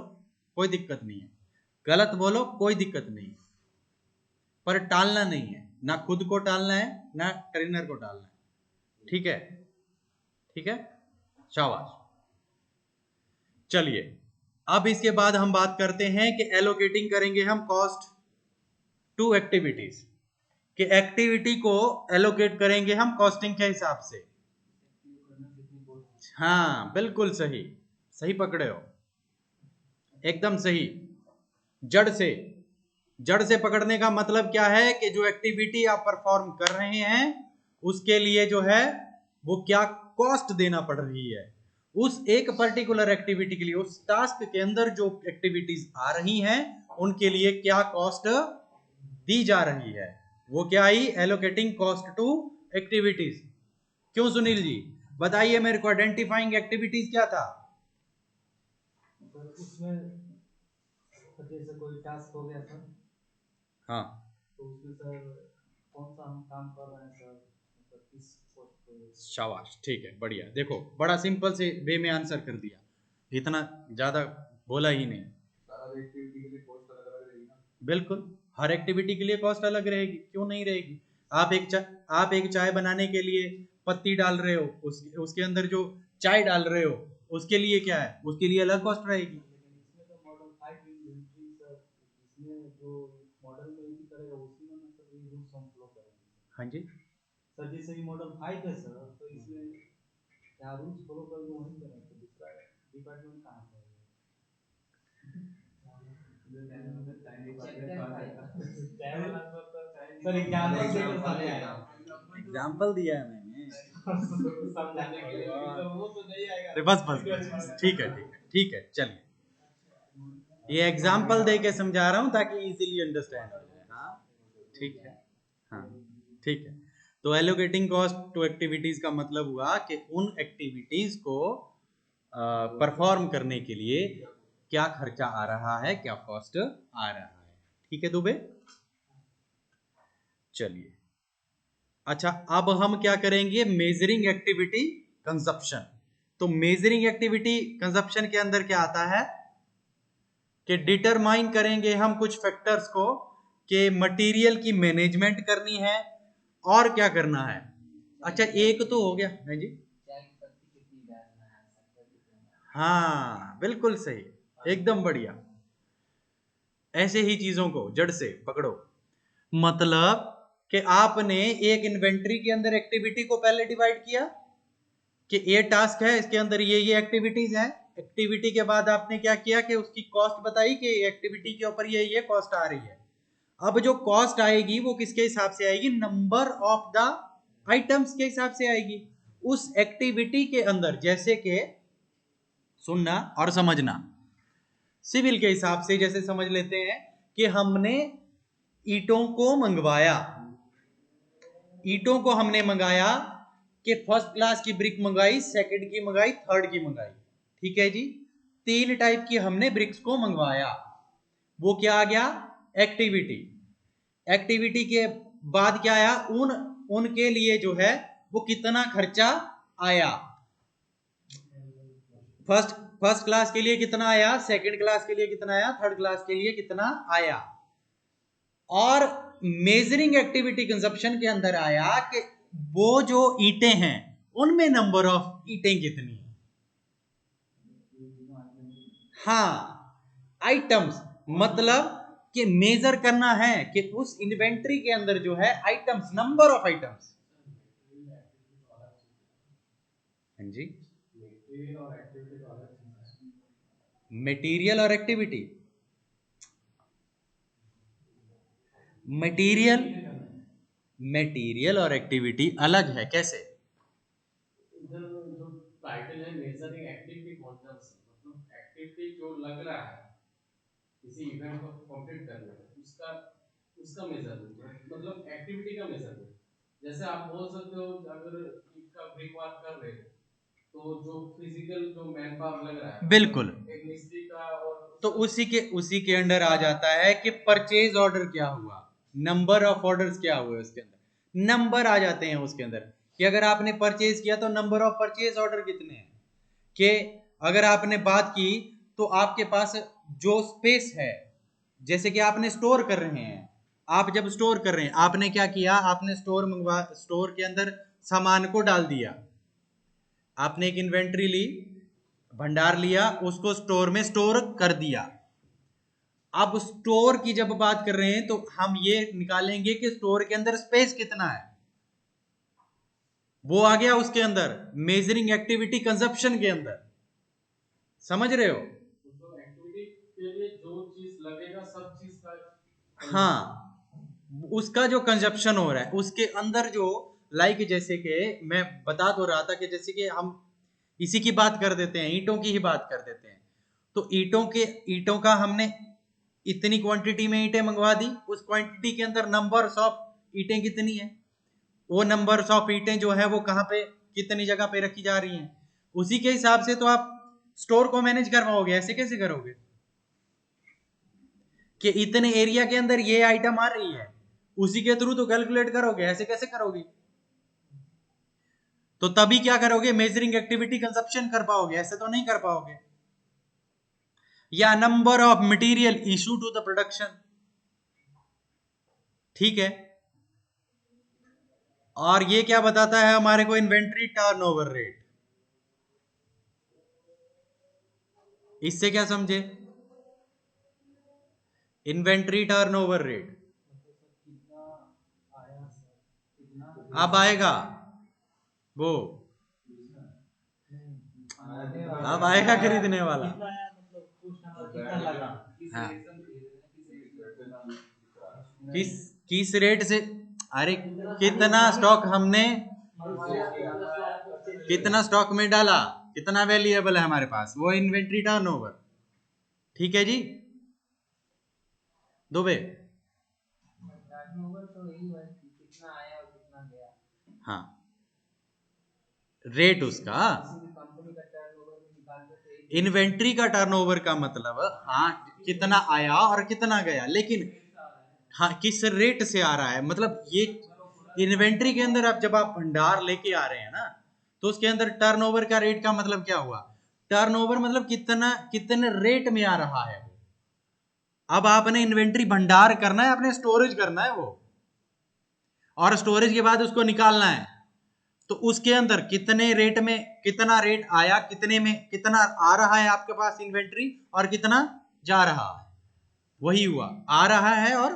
कोई दिक्कत नहीं है, गलत बोलो कोई दिक्कत नहीं है, पर टालना नहीं है, ना खुद को टालना है ना ट्रेनर को टालना है। ठीक है? ठीक है, शाबाश। चलिए, अब इसके बाद हम बात करते हैं कि एलोकेटिंग करेंगे हम कॉस्ट टू एक्टिविटीज, कि एक्टिविटी को एलोकेट करेंगे हम कॉस्टिंग के हिसाब से। हाँ बिल्कुल सही, सही पकड़े हो, एकदम सही। जड़ से, जड़ से पकड़ने का मतलब क्या है कि जो एक्टिविटी आप परफॉर्म कर रहे हैं उसके लिए जो है वो क्या कॉस्ट देना पड़ रही है, उस एक पर्टिकुलर एक्टिविटी के लिए, उस टास्क के अंदर जो एक्टिविटीज आ रही हैं उनके लिए क्या कॉस्ट दी जा रही है, वो क्या आई? Allocating cost to activities. क्यों सुनील जी, बताइए मेरे को, आइडेंटिफाइंग एक्टिविटीज क्या था? सर उसमें जैसे कोई टास्क हो गया सर, हाँ, तो उसमें सर कौन सा हम काम कर रहे हैं सर, मतलब किस पोस्ट पे। शाबाश, ठीक है, बढ़िया। देखो बड़ा सिंपल से वे में आंसर कर दिया, इतना ज्यादा बोला ही नहीं। हर एक्टिविटी के लिए कॉस्ट अलग अलग रहेगी ना? बिल्कुल, हर एक्टिविटी के लिए कॉस्ट अलग रहेगी, क्यों नहीं रहेगी? आप एक चाय बनाने के लिए पत्ती डाल रहे हो, उसके अंदर जो चाय डाल रहे हो उसके लिए क्या है, उसके लिए अलग कॉस्ट रहेगी। लेकिन इसमें तो मॉडल 5 इन्वेंट्री सर, इसमें जो मॉडल में यूज करेगा उसी में ना सर ये रूल्स हम फॉलो करेंगे। हाँ जी, सर जैसे ये मॉडल 5 है सर, तो इसमें क्या रूल्स फॉलो करेंगे वहीं करेंगे, तो दूसरा डिपार्टमेंट कहाँ पे सर एग्जांपल देकर समझाएगा, एग्जाम्पल दिया है मैंने। समझाने के लिए, तो वो तो नहीं आएगा। अरे बस बस बस, ठीक है ठीक है ठीक है, चलिए, ये एग्जाम्पल दे के समझा रहा हूं ताकि इजीली अंडरस्टैंड हो जाए। हाँ ठीक है, हाँ ठीक है। तो एलोकेटिंग कॉस्ट टू एक्टिविटीज का मतलब हुआ कि उन एक्टिविटीज को परफॉर्म करने के लिए क्या खर्चा आ रहा है, क्या कॉस्ट आ रहा है। ठीक है दुबे, चलिए। अच्छा, अब हम क्या करेंगे? Measuring activity consumption. तो मेजरिंग एक्टिविटी कंजप्शन के अंदर क्या आता है कि डिटरमाइन करेंगे हम कुछ फैक्टर्स को, कि मटेरियल की मैनेजमेंट करनी है और क्या करना है। अच्छा एक तो हो गया है जी, चाय की पत्ती कितनी डालना है, शक्कर कितना डालना हाँ बिल्कुल सही, एकदम बढ़िया। ऐसे ही चीजों को जड़ से पकड़ो। मतलब कि आपने एक इन्वेंटरी के अंदर एक्टिविटी को पहले डिवाइड किया कि ये टास्क है, इसके अंदर ये एक्टिविटीज हैं। एक्टिविटी के बाद आपने क्या किया कि उसकी कॉस्ट बताई कि एक्टिविटी के ऊपर ये कॉस्ट आ रही है। अब जो कॉस्ट आएगी वो किसके हिसाब से आएगी? नंबर ऑफ द आइटम्स के हिसाब से आएगी उस एक्टिविटी के अंदर। जैसे कि सुनना और समझना, सिविल के हिसाब से जैसे समझ लेते हैं कि हमने ईंटों को मंगवाया, ईंटों को हमने मंगाया कि फर्स्ट क्लास की ब्रिक मंगाई, सेकंड की मंगाई, थर्ड की मंगाई। ठीक है जी, 3 टाइप की हमने ब्रिक्स को मंगवाया। वो क्या आ गया? एक्टिविटी। एक्टिविटी के बाद क्या आया? उनके लिए जो है वो कितना खर्चा आया। फर्स्ट क्लास के लिए कितना आया, सेकंड क्लास के लिए कितना आया, थर्ड क्लास के लिए कितना आया। और मेजरिंग एक्टिविटी कंजप्शन के अंदर आया कि वो जो ईंटें हैं उनमें नंबर ऑफ ईंटें कितनी है। हाँ, आइटम्स, मतलब कि मेजर करना है कि उस इन्वेंटरी के अंदर जो है आइटम्स, नंबर ऑफ आइटम्स। हाँ जी, मटेरियल और एक्टिविटी, मटेरियल और एक्टिविटी अलग है। कैसे? इधर जो टाइटल है मेजरिंग एक्टिविटी कॉन्सेप्ट्स, मतलब एक्टिविटी जो लग रहा है किसी इवेंट को कंप्लीट करने में, उसका मेजरमेंट, मतलब एक्टिविटी का मेजरमेंट। जैसे आप बोल सकते हो अगर ईंट का ब्रिक वर्क कर रहे हो तो जो फिजिकल जो मैन पावर लग रहा है, बिल्कुल, एक मिस्त्री का, और तो उसी के अंडर आ जाता है कि परचेज ऑर्डर क्या हुआ, नंबर ऑफ ऑर्डर्स क्या हुए, उसके अंदर नंबर आ जाते हैं उसके अंदर कि अगर आपने परचेज किया तो नंबर ऑफ परचेज ऑर्डर कितने हैं। कि अगर आपने बात की तो आपके पास जो स्पेस है, जैसे कि आपने स्टोर कर रहे हैं, आप जब स्टोर कर रहे हैं आपने क्या किया, आपने स्टोर के अंदर सामान को डाल दिया, आपने एक इन्वेंट्री ली, भंडार लिया, उसको स्टोर में स्टोर कर दिया। अब स्टोर की जब बात कर रहे हैं तो हम ये निकालेंगे कि स्टोर के अंदर स्पेस कितना है। वो आ गया उसके अंदर मेजरिंग एक्टिविटी कंजप्शन के अंदर। समझ रहे हो? तो एक्टिविटी के लिए जो चीज लगेगा सब चीज का, हाँ, उसका जो कंजप्शन हो रहा है उसके अंदर जो, लाइक जैसे कि मैं बता तो रहा था कि जैसे कि हम इसी की बात कर देते हैं, ईंटों की ही बात कर देते हैं। तो ईंटों का हमने इतनी क्वांटिटी में ईंटें मंगवा दी, उस क्वांटिटी के अंदर नंबर्स ऑफ ईंटें कितनी है, वो नंबर्स ऑफ ईंटें जो है वो कहाँ पे कितनी जगह पे रखी जा रही हैं, उसी के हिसाब से तो आप स्टोर को मैनेज कर पाओगे। ऐसे कैसे करोगे कि इतने एरिया के अंदर ये आइटम आ रही है, उसी के थ्रू तो कैलकुलेट करोगे, ऐसे कैसे करोगे? तो तभी क्या करोगे, मेजरिंग एक्टिविटी कंजप्शन कर पाओगे, ऐसे तो नहीं कर पाओगे। या number of material issue to the production, ठीक है। और ये क्या बताता है हमारे को, इन्वेंट्री टर्नओवर रेट। इससे क्या समझे, इन्वेंट्री टर्नओवर रेट अब आएगा, वो अब आएगा खरीदने वाला। हाँ, किस रेट से, अरे कितना स्टॉक हमने, कितना स्टॉक में डाला, कितना वैल्यूएबल है हमारे पास, वो इन्वेंट्री टर्नओवर। ठीक है जी दुबे? टर्नओवर तो यही है कि कितना आया और कितना गया। हाँ, रेट उसका, किसी भी कंपनी का टर्नओवर निकालते तो इन्वेंट्री का टर्नओवर का मतलब हाँ कितना आया और कितना गया, लेकिन हाँ किस रेट से आ रहा है, मतलब ये इन्वेंट्री के अंदर आप जब आप भंडार लेके आ रहे हैं ना, तो उसके अंदर टर्नओवर का रेट का मतलब क्या हुआ, टर्नओवर मतलब कितने रेट में आ रहा है वो। अब आपने इन्वेंट्री भंडार करना है, आपने स्टोरेज करना है वो, और स्टोरेज के बाद उसको निकालना है, तो उसके अंदर कितने रेट में कितना रेट आया, कितने में कितना आ रहा है आपके पास इन्वेंट्री, और कितना जा रहा है, वही हुआ, आ रहा है और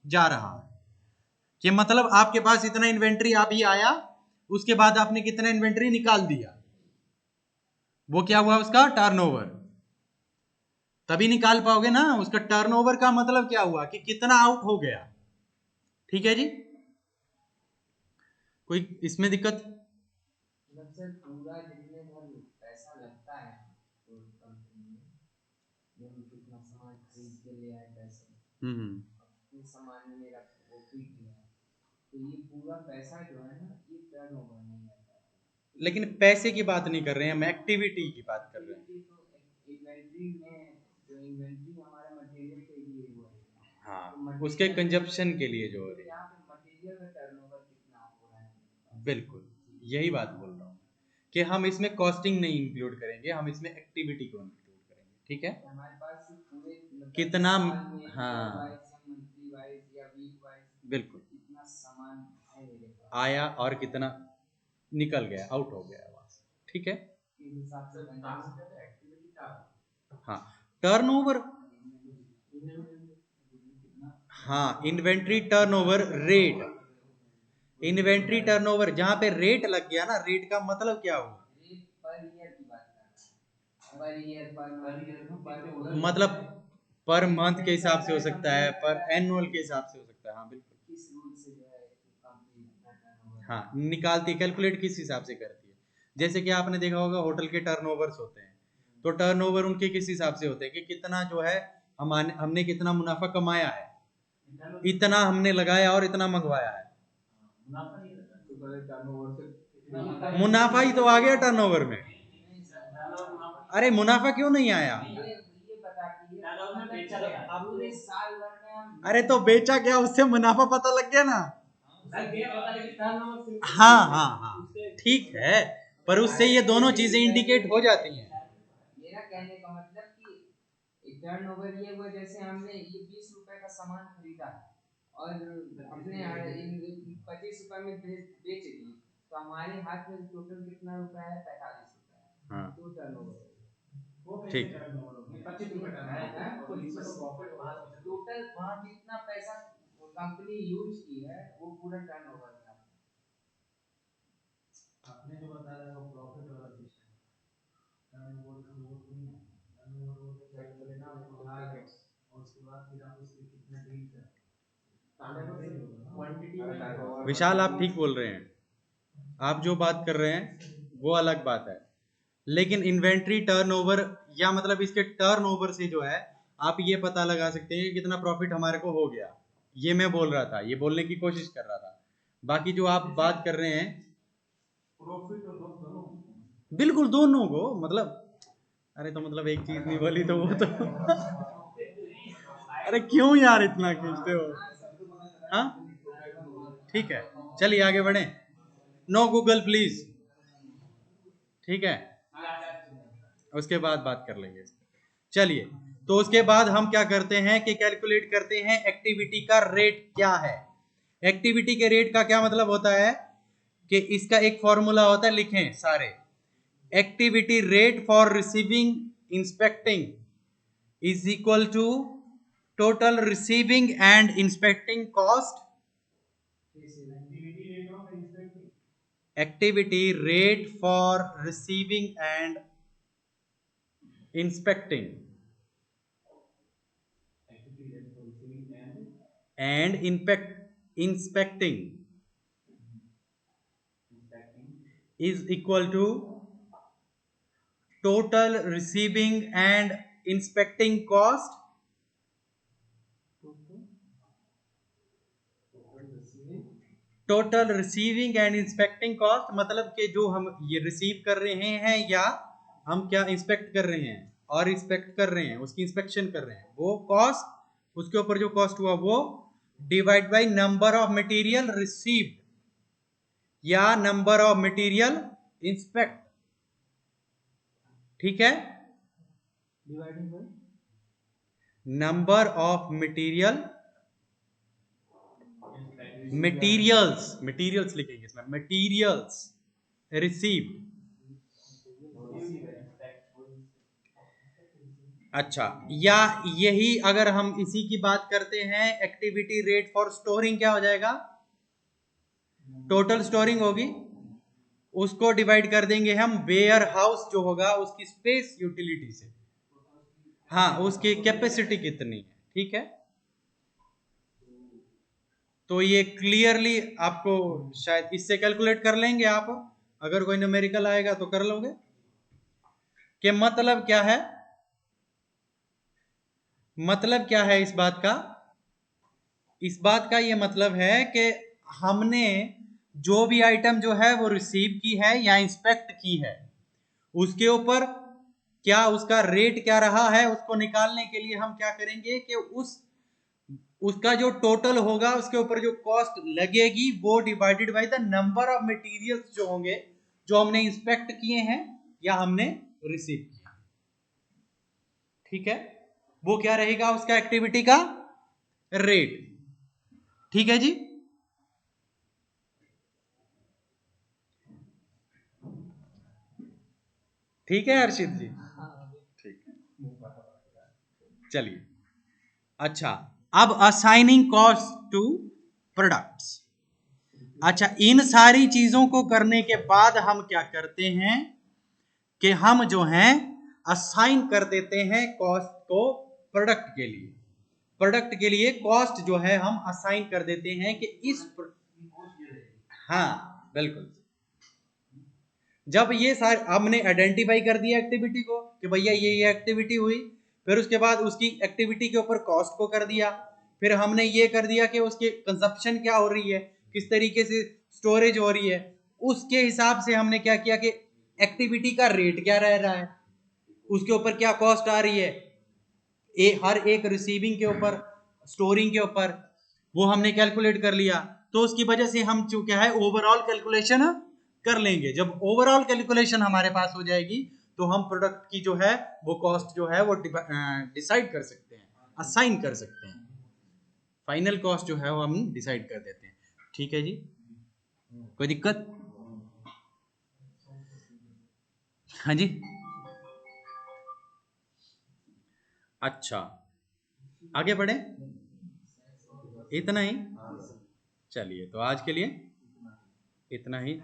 जा रहा है। कि मतलब आपके पास इतना इन्वेंट्री अभी आया, उसके बाद आपने कितना इन्वेंट्री निकाल दिया, वो क्या हुआ, उसका टर्नओवर। तभी निकाल पाओगे ना, उसका टर्नओवर का मतलब क्या हुआ कि कितना आउट हो गया। ठीक है जी, कोई इसमें दिक्कत? मतलब सर पूरा जितने भर पैसा लगता है तो कंपनी में, जो हम कितना सामान खरीद के ले आए पैसे, अपने सामान में मेरा प्रॉफिट किया, तो ये पूरा पैसा जो है ना, ये टर्नओवर नहीं आता है। लेकिन पैसे की बात नहीं कर रहे हैं हम, एक्टिविटी की बात कर रहे हैं। तो इन्वेंट्री में जो इन्वेंट्री हमारा मटेरियल के लिए हुआ है, हाँ, तो उसके कंजप्शन के लिए जो हो तो रही है। यहाँ पे मटेरियल का टर्नओवर कितना हो रहा है? बिल्कुल, यही बात बोल रहा हूँ कि हम इसमें कॉस्टिंग नहीं इंक्लूड करेंगे, हम इसमें एक्टिविटी को इंक्लूड करेंगे। ठीक है, हमारे पास पूरे मतलब कितना, साल में हाँ मंथली वाइज या वीक वाइज बिल्कुल, कितना सामान है मेरे पास, आया और कितना निकल गया, आउट हो गया वहां से। ठीक है, इस हिसाब से एक्टिविटी क्या है? हाँ, टर्नओवर, हाँ, inventory turnover rate, inventory turnover जहां पे रेट लग गया ना, रेट का मतलब क्या हुआ, रेट पर ईयर की बात कर रहा है, पर ईयर पर मतलब पर मंथ के हिसाब से हो सकता है, पर एनुअल के हिसाब से हो सकता है। हाँ बिल्कुल, किस रूल से जो है कंपनी अपना टर्नओवर, हाँ, निकालती, कैलकुलेट किस हिसाब से करती है। जैसे कि आपने देखा होगा होटल के टर्नओवर्स होते हैं, तो टर्नओवर उनके किस हिसाब से होते हैं कि कितना जो है हमने कितना मुनाफा कमाया है, इतना हमने लगाया और इतना मंगवाया है। मुनाफा ही तो आ गया टर्नओवर में। अरे मुनाफा क्यों नहीं आया? ये बताती है पूरे साल भर में हम, अरे तो बेचा क्या, उससे मुनाफा पता लग गया ना। हाँ हाँ हाँ, ठीक है, पर उससे ये दोनों चीजें इंडिकेट हो जाती हैं। मेरा कहने का मतलब कि टर्नओवर ये हुआ जैसे हमने ये 20 रुपए का सामान खरीदा और हमने 25 रुपए में बेच दिए, तो हमारे हाथ में टोटल कितना रुपया है, 45 रुपया। हाँ तो टर्नओवर ठीक, 25 रुपए टोटल वहाँ जितना पैसा कंपनी यूज की है वो पूरा टर्नओवर था। आपने जो बता रहे हो प्रॉफिट वाला सिस्टम, टर्नओवर वो नहीं है, टर्नओवर वो तो और उसके बाद फिर आप उसके कितना डील कर क्वांटिटी में। विशाल आप ठीक बोल रहे हैं, आप जो बात कर रहे हैं वो अलग बात है, लेकिन इन्वेंट्री टर्नओवर या मतलब इसके टर्नओवर से जो है आप ये पता लगा सकते हैं कि कितना प्रॉफिट हमारे को हो गया। ये मैं बोल रहा था, ये बोलने की कोशिश कर रहा था। बाकी जो आप बात कर रहे हैं, प्रॉफिट और लॉस दोनों, बिल्कुल दोनों को मतलब, अरे तो मतलब एक चीज नहीं बोली तो वो तो अरे क्यों यार इतना खींचते हो? हाँ ठीक है, चलिए आगे बढ़े। नो गूगल प्लीज, ठीक है, उसके बाद बात कर लेंगे। चलिए, तो उसके बाद हम क्या करते हैं कि कैलकुलेट करते हैं एक्टिविटी का रेट क्या है। एक्टिविटी के रेट का क्या मतलब होता है कि इसका एक फॉर्मूला होता है, लिखें सारे। Activity rate for receiving inspecting is equal to total receiving and inspecting cost. Activity rate for receiving and inspecting and inspecting is equal to total receiving and inspecting cost total receiving end inspecting cost, मतलब कि जो हम ये receive कर रहे हैं या हम क्या इंस्पेक्ट कर रहे हैं और इंस्पेक्ट कर रहे हैं, उसकी इंस्पेक्शन कर रहे हैं, वो कॉस्ट, उसके ऊपर जो कॉस्ट हुआ वो divide by number of material received या नंबर ऑफ मटेरियल इंस्पेक्ट। ठीक है, dividing by number of material, materials लिखेंगे इसमें, मटेरियल्स रिसीव्ड अच्छा, या यही अगर हम इसी की बात करते हैं, एक्टिविटी रेट फॉर स्टोरिंग क्या हो जाएगा, टोटल स्टोरिंग होगी, उसको डिवाइड कर देंगे हम वेयर हाउस जो होगा उसकी स्पेस यूटिलिटी से, हाँ उसकी कैपेसिटी कितनी है, ठीक है। तो ये क्लियरली आपको शायद इससे कैलकुलेट कर लेंगे आप, अगर कोई न्यूमेरिकल आएगा तो कर लोगे। कि मतलब क्या है, मतलब क्या है इस बात का, इस बात का ये मतलब है कि हमने जो भी आइटम जो है वो रिसीव की है या इंस्पेक्ट की है, उसके ऊपर क्या उसका रेट क्या रहा है, उसको निकालने के लिए हम क्या करेंगे कि उसका जो टोटल होगा उसके ऊपर जो कॉस्ट लगेगी वो divided by the number of materials जो होंगे जो हमने इंस्पेक्ट किए हैं या हमने रिसीव किया, ठीक है। वो क्या रहेगा उसका एक्टिविटी का रेट, ठीक है जी। ठीक है हर्षित जी, ठीक है, चलिए। अच्छा, अब असाइनिंग कॉस्ट टू प्रोडक्ट्स। अच्छा, इन सारी चीजों को करने के बाद हम क्या करते हैं कि हम जो हैं असाइन कर देते हैं कॉस्ट को प्रोडक्ट के लिए, प्रोडक्ट के लिए कॉस्ट जो है हम असाइन कर देते हैं कि हाँ बिल्कुल। जब ये सारे हमने आइडेंटिफाई कर दिया एक्टिविटी को कि भैया ये एक्टिविटी हुई, फिर उसके बाद उसकी एक्टिविटी के ऊपर कॉस्ट को कर दिया, फिर हमने ये कर दिया कि उसके कंजप्शन क्या हो रही है, किस तरीके से स्टोरेज हो रही है, उसके हिसाब से हमने क्या किया कि एक्टिविटी का रेट क्या रह रहा है, उसके ऊपर क्या कॉस्ट आ रही है, हर एक रिसीविंग के ऊपर, स्टोरिंग के ऊपर, वो हमने कैलकुलेट कर लिया। तो उसकी वजह से हम जो क्या है ओवरऑल कैलकुलेशन कर लेंगे। जब ओवरऑल कैलकुलेशन हमारे पास हो जाएगी तो हम प्रोडक्ट की जो है वो कॉस्ट जो है वो डिसाइड कर सकते हैं, असाइन कर सकते हैं, फाइनल कॉस्ट जो है वो हम डिसाइड कर देते हैं, ठीक है जी। कोई दिक्कत? हाँ जी। अच्छा, आगे बढ़े, इतना ही, चलिए तो आज के लिए इतना ही।